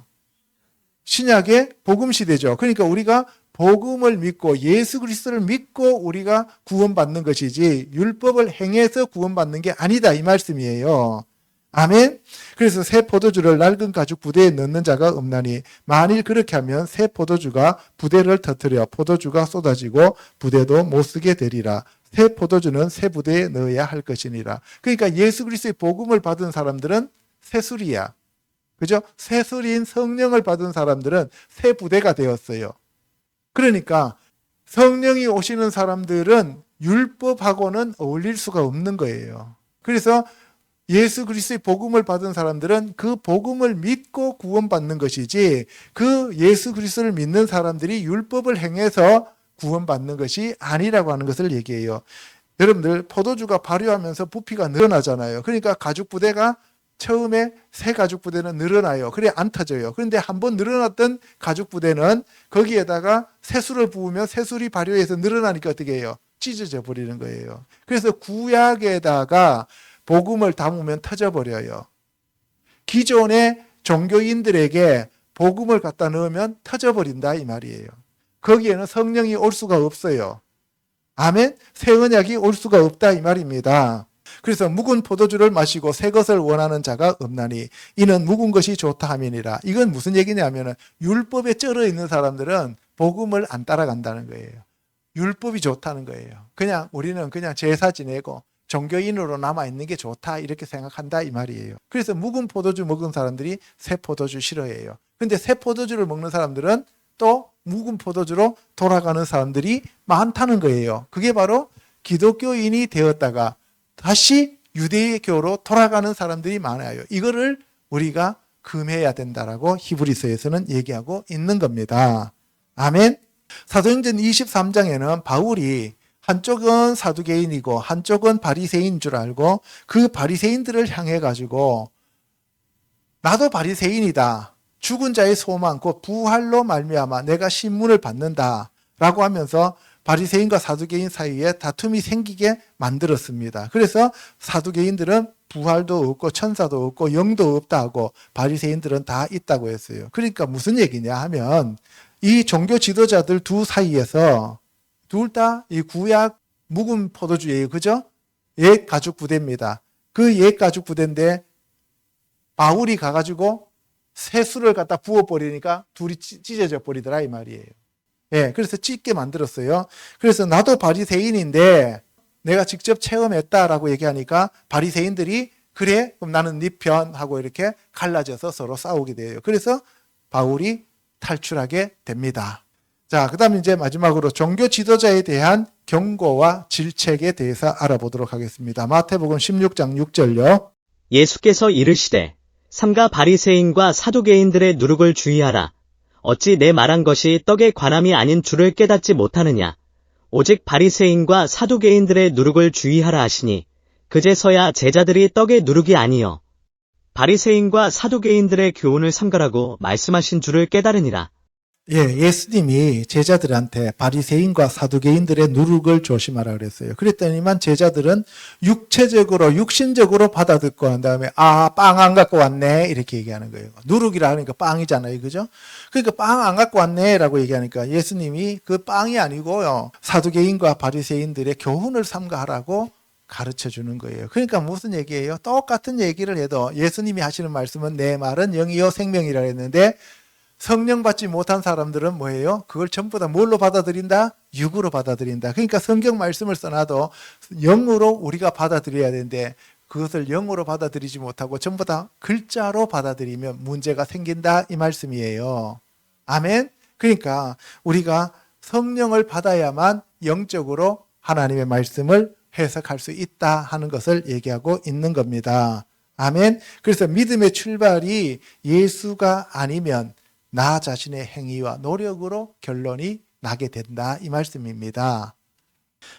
신약의 복음 시대죠. 그러니까 우리가 복음을 믿고 예수 그리스도를 믿고 우리가 구원받는 것이지 율법을 행해서 구원받는 게 아니다, 이 말씀이에요. 아멘. 그래서 새 포도주를 낡은 가죽 부대에 넣는 자가 없나니 만일 그렇게 하면 새 포도주가 부대를 터뜨려 포도주가 쏟아지고 부대도 못 쓰게 되리라. 새 포도주는 새 부대에 넣어야 할 것이니라. 그러니까 예수 그리스도의 복음을 받은 사람들은 새술이야. 그죠? 새술인 성령을 받은 사람들은 새 부대가 되었어요. 그러니까 성령이 오시는 사람들은 율법하고는 어울릴 수가 없는 거예요. 그래서 예수 그리스도의 복음을 받은 사람들은 그 복음을 믿고 구원받는 것이지 그 예수 그리스도를 믿는 사람들이 율법을 행해서 구원받는 것이 아니라고 하는 것을 얘기해요. 여러분들 포도주가 발효하면서 부피가 늘어나잖아요. 그러니까 가죽 부대가 처음에 새 가죽 부대는 늘어나요. 그래 안 터져요. 그런데 한번 늘어났던 가죽 부대는 거기에다가 새술을 부으면 새술이 발효해서 늘어나니까 어떻게 해요? 찢어져 버리는 거예요. 그래서 구약에다가 복음을 담으면 터져버려요. 기존의 종교인들에게 복음을 갖다 넣으면 터져버린다, 이 말이에요. 거기에는 성령이 올 수가 없어요. 아멘? 새 언약이 올 수가 없다, 이 말입니다. 그래서 묵은 포도주를 마시고 새 것을 원하는 자가 없나니 이는 묵은 것이 좋다 함이니라. 이건 무슨 얘기냐면은 율법에 쩔어 있는 사람들은 복음을 안 따라간다는 거예요. 율법이 좋다는 거예요. 그냥 우리는 그냥 제사 지내고 종교인으로 남아있는 게 좋다 이렇게 생각한다, 이 말이에요. 그래서 묵은 포도주 먹은 사람들이 새 포도주 싫어해요. 근데 새 포도주를 먹는 사람들은 또 묵은 포도주로 돌아가는 사람들이 많다는 거예요. 그게 바로 기독교인이 되었다가 다시 유대교로 돌아가는 사람들이 많아요. 이거를 우리가 금해야 된다라고 히브리서에서는 얘기하고 있는 겁니다. 아멘. 사도행전 23장에는 바울이 한쪽은 사두개인이고 한쪽은 바리새인인 줄 알고 그 바리새인들을 향해 가지고 나도 바리새인이다, 죽은 자의 소망 곧 부활로 말미암아 내가 신문을 받는다 라고 하면서 바리새인과 사두개인 사이에 다툼이 생기게 만들었습니다. 그래서 사두개인들은 부활도 없고 천사도 없고 영도 없다 하고 바리새인들은 다 있다고 했어요. 그러니까 무슨 얘기냐 하면 이 종교 지도자들 두 사이에서 둘 다 이 구약 묵은 포도주예요. 그죠? 옛 가죽 부대입니다. 그 옛 가죽 부대인데 바울이 가가지고 새술을 갖다 부어버리니까 둘이 찢어져 버리더라 이 말이에요. 예, 그래서 찢게 만들었어요. 그래서 나도 바리새인인데 내가 직접 체험했다라고 얘기하니까 바리새인들이 그래 그럼 나는 네 편 하고 이렇게 갈라져서 서로 싸우게 돼요. 그래서 바울이 탈출하게 됩니다. 자, 그다음 이제 마지막으로 종교 지도자에 대한 경고와 질책에 대해서 알아보도록 하겠습니다. 마태복음 16장 6절요. 예수께서 이르시되 삼가 바리새인과 사두개인들의 누룩을 주의하라. 어찌 내 말한 것이 떡에 관함이 아닌 줄을 깨닫지 못하느냐. 오직 바리새인과 사두개인들의 누룩을 주의하라 하시니 그제서야 제자들이 떡의 누룩이 아니요 바리새인과 사두개인들의 교훈을 삼가라고 말씀하신 줄을 깨달으니라. 예, 예수님이 제자들한테 바리새인과 사두개인들의 누룩을 조심하라 그랬어요. 그랬더니만 제자들은 육체적으로 육신적으로 받아듣고 한 다음에 빵 안 갖고 왔네 이렇게 얘기하는 거예요. 누룩이라 하니까 빵이잖아요. 그죠? 그러니까 빵 안 갖고 왔네 라고 얘기하니까 예수님이 그 빵이 아니고요. 사두개인과 바리새인들의 교훈을 삼가하라고 가르쳐 주는 거예요. 그러니까 무슨 얘기예요? 똑같은 얘기를 해도 예수님이 하시는 말씀은 내 말은 영이요 생명이라 했는데 성령 받지 못한 사람들은 뭐예요? 그걸 전부 다 뭘로 받아들인다? 육으로 받아들인다. 그러니까 성경 말씀을 써놔도 영으로 우리가 받아들여야 되는데 그것을 영으로 받아들이지 못하고 전부 다 글자로 받아들이면 문제가 생긴다 이 말씀이에요. 아멘? 그러니까 우리가 성령을 받아야만 영적으로 하나님의 말씀을 해석할 수 있다 하는 것을 얘기하고 있는 겁니다. 아멘? 그래서 믿음의 출발이 예수가 아니면 나 자신의 행위와 노력으로 결론이 나게 된다 이 말씀입니다.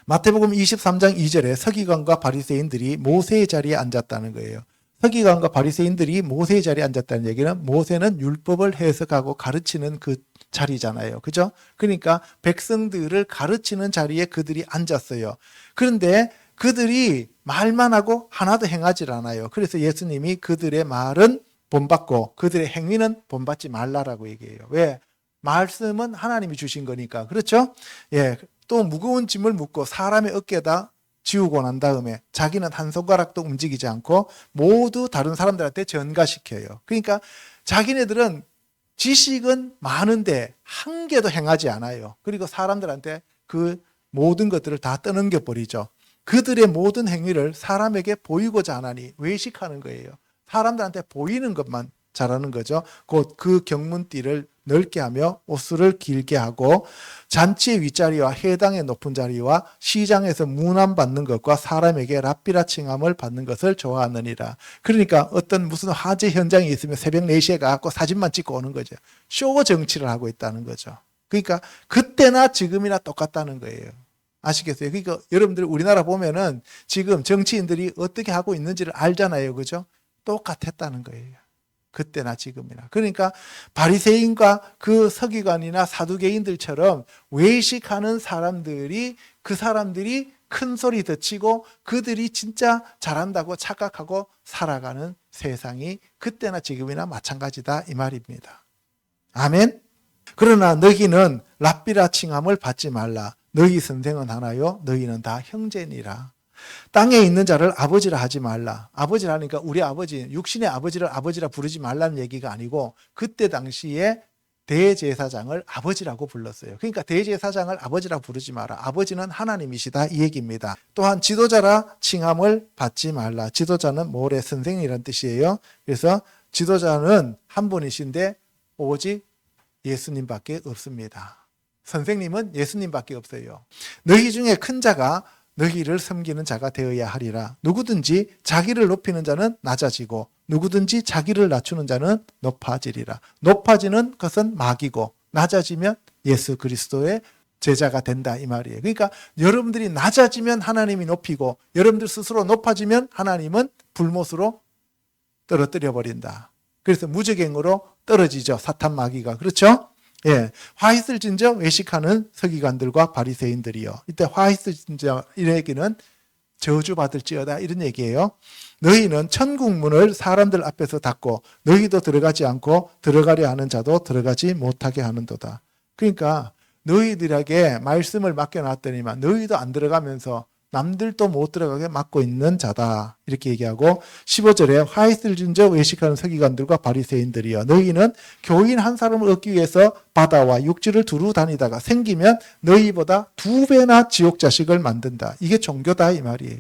마태복음 23장 2절에 서기관과 바리새인들이 모세의 자리에 앉았다는 거예요. 서기관과 바리새인들이 모세의 자리에 앉았다는 얘기는 모세는 율법을 해석하고 가르치는 그 자리잖아요. 그죠? 그러니까 백성들을 가르치는 자리에 그들이 앉았어요. 그런데 그들이 말만 하고 하나도 행하지 않아요. 그래서 예수님이 그들의 말은 본받고 그들의 행위는 본받지 말라라고 얘기해요. 왜? 말씀은 하나님이 주신 거니까. 그렇죠? 예. 또 무거운 짐을 묻고 사람의 어깨에다 지우고 난 다음에 자기는 한 손가락도 움직이지 않고 모두 다른 사람들한테 전가시켜요. 그러니까 자기네들은 지식은 많은데 한 개도 행하지 않아요. 그리고 사람들한테 그 모든 것들을 다 떠넘겨 버리죠. 그들의 모든 행위를 사람에게 보이고자 하나니 외식하는 거예요. 사람들한테 보이는 것만 잘하는 거죠. 곧 그 경문띠를 넓게 하며 옷수를 길게 하고 잔치의 윗자리와 회당의 높은 자리와 시장에서 문안받는 것과 사람에게 랍비라 칭함을 받는 것을 좋아하느니라. 그러니까 어떤 무슨 화재 현장이 있으면 새벽 4시에 가서 사진만 찍고 오는 거죠. 쇼 정치를 하고 있다는 거죠. 그러니까 그때나 지금이나 똑같다는 거예요. 아시겠어요? 그러니까 여러분들 우리나라 보면은 지금 정치인들이 어떻게 하고 있는지를 알잖아요. 그죠? 똑같았다는 거예요. 그때나 지금이나. 그러니까 바리새인과 그 서기관이나 사두개인들처럼 외식하는 사람들이 그 사람들이 큰 소리 덧치고 그들이 진짜 잘한다고 착각하고 살아가는 세상이 그때나 지금이나 마찬가지다 이 말입니다. 아멘. 그러나 너희는 랍비라 칭함을 받지 말라. 너희 선생은 하나요 너희는 다 형제니라. 땅에 있는 자를 아버지라 하지 말라. 아버지라 하니까 우리 아버지, 육신의 아버지를 아버지라 부르지 말라는 얘기가 아니고 그때 당시에 대제사장을 아버지라고 불렀어요. 그러니까 대제사장을 아버지라 부르지 마라. 아버지는 하나님이시다 이 얘기입니다. 또한 지도자라 칭함을 받지 말라. 지도자는 모래 선생이라는 뜻이에요. 그래서 지도자는 한 분이신데 오직 예수님밖에 없습니다. 선생님은 예수님밖에 없어요. 너희 중에 큰 자가 너희를 섬기는 자가 되어야 하리라. 누구든지 자기를 높이는 자는 낮아지고 누구든지 자기를 낮추는 자는 높아지리라. 높아지는 것은 마귀고 낮아지면 예수 그리스도의 제자가 된다 이 말이에요. 그러니까 여러분들이 낮아지면 하나님이 높이고 여러분들 스스로 높아지면 하나님은 불못으로 떨어뜨려 버린다. 그래서 무적행으로 떨어지죠. 사탄 마귀가. 그렇죠? 예, 화 있을 진저 외식하는 서기관들과 바리새인들이요. 이때 화 있을 진저 이 얘기는 저주받을지어다 이런 얘기예요. 너희는 천국 문을 사람들 앞에서 닫고 너희도 들어가지 않고 들어가려 하는 자도 들어가지 못하게 하는도다. 그러니까 너희들에게 말씀을 맡겨놨더니만 너희도 안 들어가면서 남들도 못 들어가게 막고 있는 자다. 이렇게 얘기하고 15절에 화 있을 진저 외식하는 서기관들과 바리새인들이여 너희는 교인 한 사람을 얻기 위해서 바다와 육지를 두루 다니다가 생기면 너희보다 2배나 지옥 자식을 만든다. 이게 종교다 이 말이에요.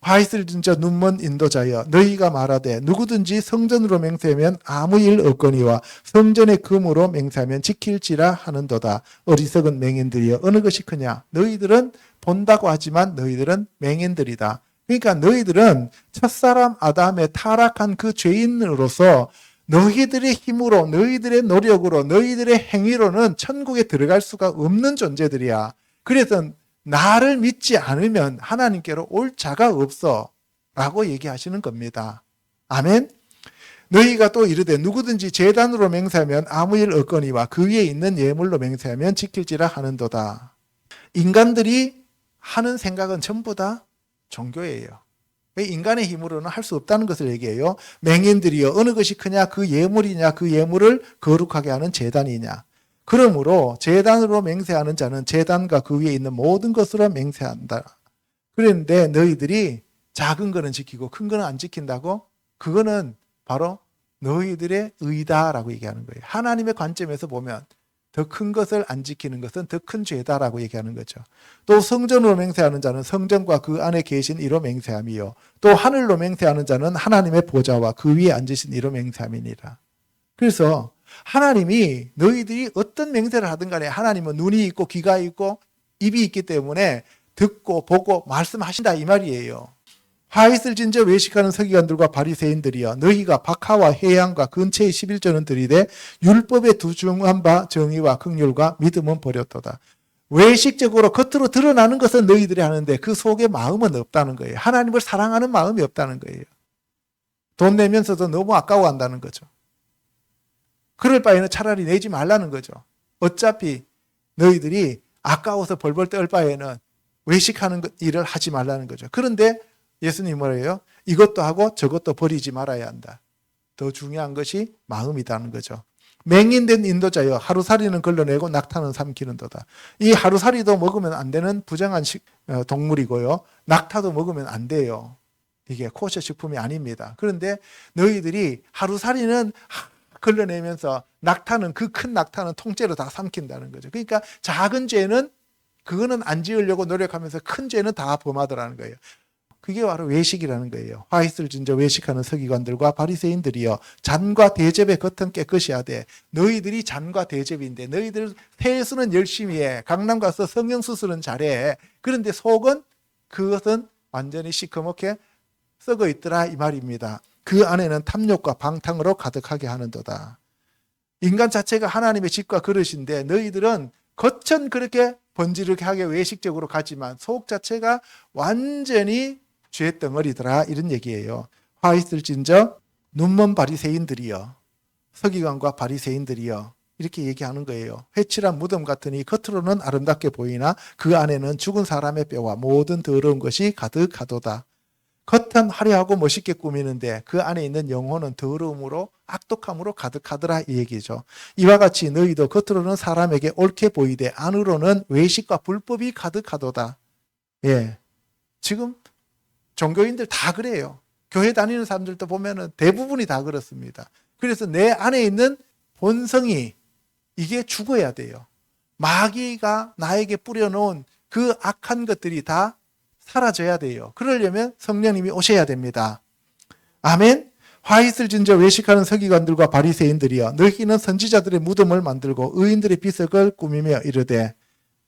화 있을 진저 눈먼 인도자여 너희가 말하되 누구든지 성전으로 맹세하면 아무 일 없거니와 성전의 금으로 맹세하면 지킬지라 하는도다. 어리석은 맹인들이여 어느 것이 크냐. 너희들은 본다고 하지만 너희들은 맹인들이다. 그러니까 너희들은 첫사람 아담의 타락한 그 죄인으로서 너희들의 힘으로 너희들의 노력으로 너희들의 행위로는 천국에 들어갈 수가 없는 존재들이야. 그래서 나를 믿지 않으면 하나님께로 올 자가 없어 라고 얘기하시는 겁니다. 아멘. 너희가 또 이르되 누구든지 제단으로 맹세하면 아무 일 없거니와 그 위에 있는 예물로 맹세하면 지킬지라 하는도다. 인간들이 하는 생각은 전부 다 종교예요. 왜 인간의 힘으로는 할 수 없다는 것을 얘기해요. 맹인들이여 어느 것이 크냐 그 예물이냐 그 예물을 거룩하게 하는 제단이냐. 그러므로 제단으로 맹세하는 자는 제단과 그 위에 있는 모든 것으로 맹세한다. 그런데 너희들이 작은 거는 지키고 큰 거는 안 지킨다고? 그거는 바로 너희들의 의다라고 얘기하는 거예요. 하나님의 관점에서 보면 더 큰 것을 안 지키는 것은 더 큰 죄다라고 얘기하는 거죠. 또 성전으로 맹세하는 자는 성전과 그 안에 계신 이로 맹세함이요. 또 하늘로 맹세하는 자는 하나님의 보좌와 그 위에 앉으신 이로 맹세함이니라. 그래서 하나님이 너희들이 어떤 맹세를 하든 간에 하나님은 눈이 있고 귀가 있고 입이 있기 때문에 듣고 보고 말씀하신다 이 말이에요. 화 있을 진저 외식하는 서기관들과 바리새인들이여 너희가 박하와 해양과 근처의 11조는 들이되 율법에 두중한 바 정의와 긍휼과 믿음은 버렸도다. 외식적으로 겉으로 드러나는 것은 너희들이 하는데 그 속에 마음은 없다는 거예요. 하나님을 사랑하는 마음이 없다는 거예요. 돈 내면서도 너무 아까워한다는 거죠. 그럴 바에는 차라리 내지 말라는 거죠. 어차피 너희들이 아까워서 벌벌 떨 바에는 외식하는 일을 하지 말라는 거죠. 그런데 예수님이 뭐래요? 이것도 하고 저것도 버리지 말아야 한다. 더 중요한 것이 마음이라는 거죠. 맹인된 인도자여 하루살이는 걸러내고 낙타는 삼키는도다. 이 하루살이도 먹으면 안 되는 부정한 동물이고요. 낙타도 먹으면 안 돼요. 이게 코셔 식품이 아닙니다. 그런데 너희들이 하루살이는 걸러내면서 낙타는 그 큰 낙타는 통째로 다 삼킨다는 거죠. 그러니까 작은 죄는 그거는 안 지으려고 노력하면서 큰 죄는 다 범하더라는 거예요. 그게 바로 외식이라는 거예요. 화 있을 진저 외식하는 서기관들과 바리새인들이여 잔과 대접의 겉은 깨끗이 하되 너희들이 잔과 대접인데 너희들 세수는 열심히 해. 강남 가서 성형수술은 잘해. 그런데 속은 그것은 완전히 시커멓게 썩어 있더라 이 말입니다. 그 안에는 탐욕과 방탕으로 가득하게 하는도다. 인간 자체가 하나님의 집과 그릇인데 너희들은 겉은 그렇게 번지르게 외식적으로 가지만 속 자체가 완전히 죄덩어리더라 이런 얘기예요. 화 있을 진저 눈먼 바리새인들이여 서기관과 바리새인들이여 이렇게 얘기하는 거예요. 회칠한 무덤 같으니 겉으로는 아름답게 보이나 그 안에는 죽은 사람의 뼈와 모든 더러운 것이 가득하도다. 겉은 화려하고 멋있게 꾸미는데 그 안에 있는 영혼은 더러움으로 악독함으로 가득하더라 이 얘기죠. 이와 같이 너희도 겉으로는 사람에게 옳게 보이되 안으로는 외식과 불법이 가득하도다. 예, 지금 종교인들 다 그래요. 교회 다니는 사람들도 보면은 대부분이 다 그렇습니다. 그래서 내 안에 있는 본성이 이게 죽어야 돼요. 마귀가 나에게 뿌려놓은 그 악한 것들이 다 사라져야 돼요. 그러려면 성령님이 오셔야 됩니다. 아멘. 화 있을 진저 외식하는 서기관들과 바리새인들이여 너희는 선지자들의 무덤을 만들고 의인들의 비석을 꾸미며 이르되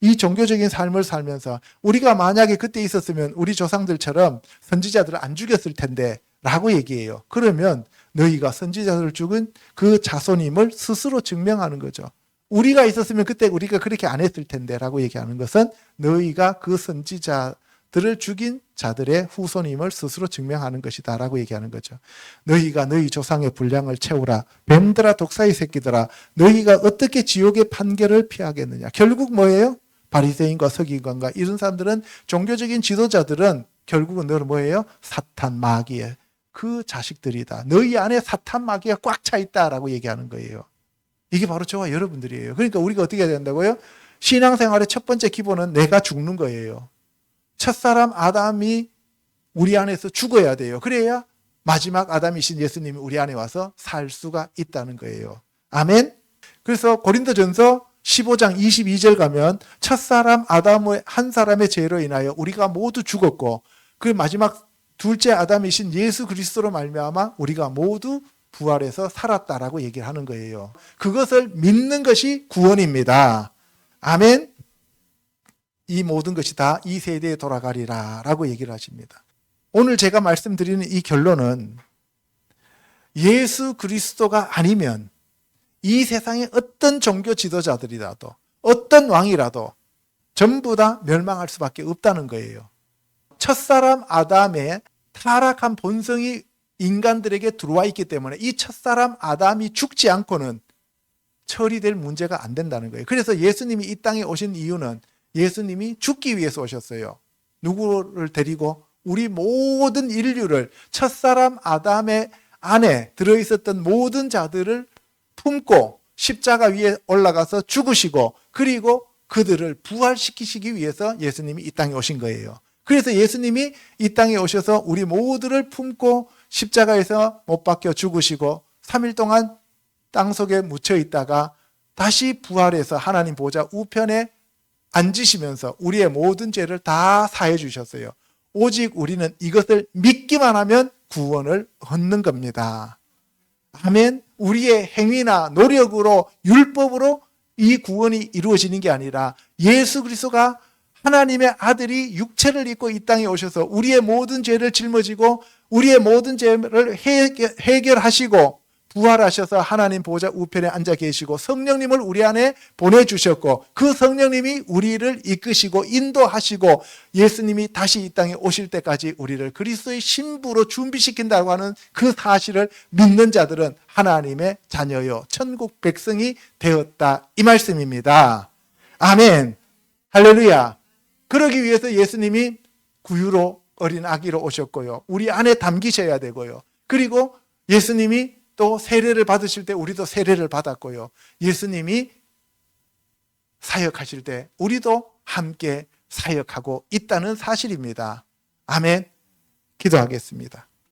이 종교적인 삶을 살면서 우리가 만약에 그때 있었으면 우리 조상들처럼 선지자들을 안 죽였을 텐데 라고 얘기해요. 그러면 너희가 선지자들을 죽은 그 자손임을 스스로 증명하는 거죠. 우리가 있었으면 그때 우리가 그렇게 안 했을 텐데 라고 얘기하는 것은 너희가 그 선지자 들을 죽인 자들의 후손임을 스스로 증명하는 것이다 라고 얘기하는 거죠. 너희가 너희 조상의 분량을 채우라. 뱀들아 독사의 새끼들아, 너희가 어떻게 지옥의 판결을 피하겠느냐. 결국 뭐예요? 바리새인과 서기관과 이런 사람들은, 종교적인 지도자들은 결국은 너는 뭐예요? 사탄 마귀의 그 자식들이다. 너희 안에 사탄 마귀가 꽉 차 있다라고 얘기하는 거예요. 이게 바로 저와 여러분들이에요. 그러니까 우리가 어떻게 해야 된다고요? 신앙생활의 첫 번째 기본은 내가 죽는 거예요. 첫사람 아담이 우리 안에서 죽어야 돼요. 그래야 마지막 아담이신 예수님이 우리 안에 와서 살 수가 있다는 거예요. 아멘. 그래서 고린도전서 15장 22절 가면 첫사람 아담의 한 사람의 죄로 인하여 우리가 모두 죽었고 그 마지막 둘째 아담이신 예수 그리스도로 말미암아 우리가 모두 부활해서 살았다라고 얘기를 하는 거예요. 그것을 믿는 것이 구원입니다. 아멘. 이 모든 것이 다 이 세대에 돌아가리라 라고 얘기를 하십니다. 오늘 제가 말씀드리는 이 결론은 예수 그리스도가 아니면 이 세상의 어떤 종교 지도자들이라도 어떤 왕이라도 전부 다 멸망할 수밖에 없다는 거예요. 첫사람 아담의 타락한 본성이 인간들에게 들어와 있기 때문에 이 첫사람 아담이 죽지 않고는 처리될 문제가 안 된다는 거예요. 그래서 예수님이 이 땅에 오신 이유는 예수님이 죽기 위해서 오셨어요. 누구를 데리고? 우리 모든 인류를, 첫사람 아담의 안에 들어있었던 모든 자들을 품고 십자가 위에 올라가서 죽으시고 그리고 그들을 부활시키시기 위해서 예수님이 이 땅에 오신 거예요. 그래서 예수님이 이 땅에 오셔서 우리 모두를 품고 십자가에서 못 박혀 죽으시고 3일 동안 땅속에 묻혀 있다가 다시 부활해서 하나님 보좌 우편에 앉으시면서 우리의 모든 죄를 다 사해 주셨어요. 오직 우리는 이것을 믿기만 하면 구원을 얻는 겁니다. 아멘. 우리의 행위나 노력으로 율법으로 이 구원이 이루어지는 게 아니라 예수 그리스도가 하나님의 아들이 육체를 입고 이 땅에 오셔서 우리의 모든 죄를 짊어지고 우리의 모든 죄를 해결하시고 부활하셔서 하나님 보좌 우편에 앉아 계시고 성령님을 우리 안에 보내주셨고 그 성령님이 우리를 이끄시고 인도하시고 예수님이 다시 이 땅에 오실 때까지 우리를 그리스도의 신부로 준비시킨다고 하는 그 사실을 믿는 자들은 하나님의 자녀요 천국 백성이 되었다 이 말씀입니다. 아멘. 할렐루야. 그러기 위해서 예수님이 구유로 어린 아기로 오셨고요. 우리 안에 담기셔야 되고요. 그리고 예수님이 또 세례를 받으실 때 우리도 세례를 받았고요. 예수님이 사역하실 때 우리도 함께 사역하고 있다는 사실입니다. 아멘. 기도하겠습니다.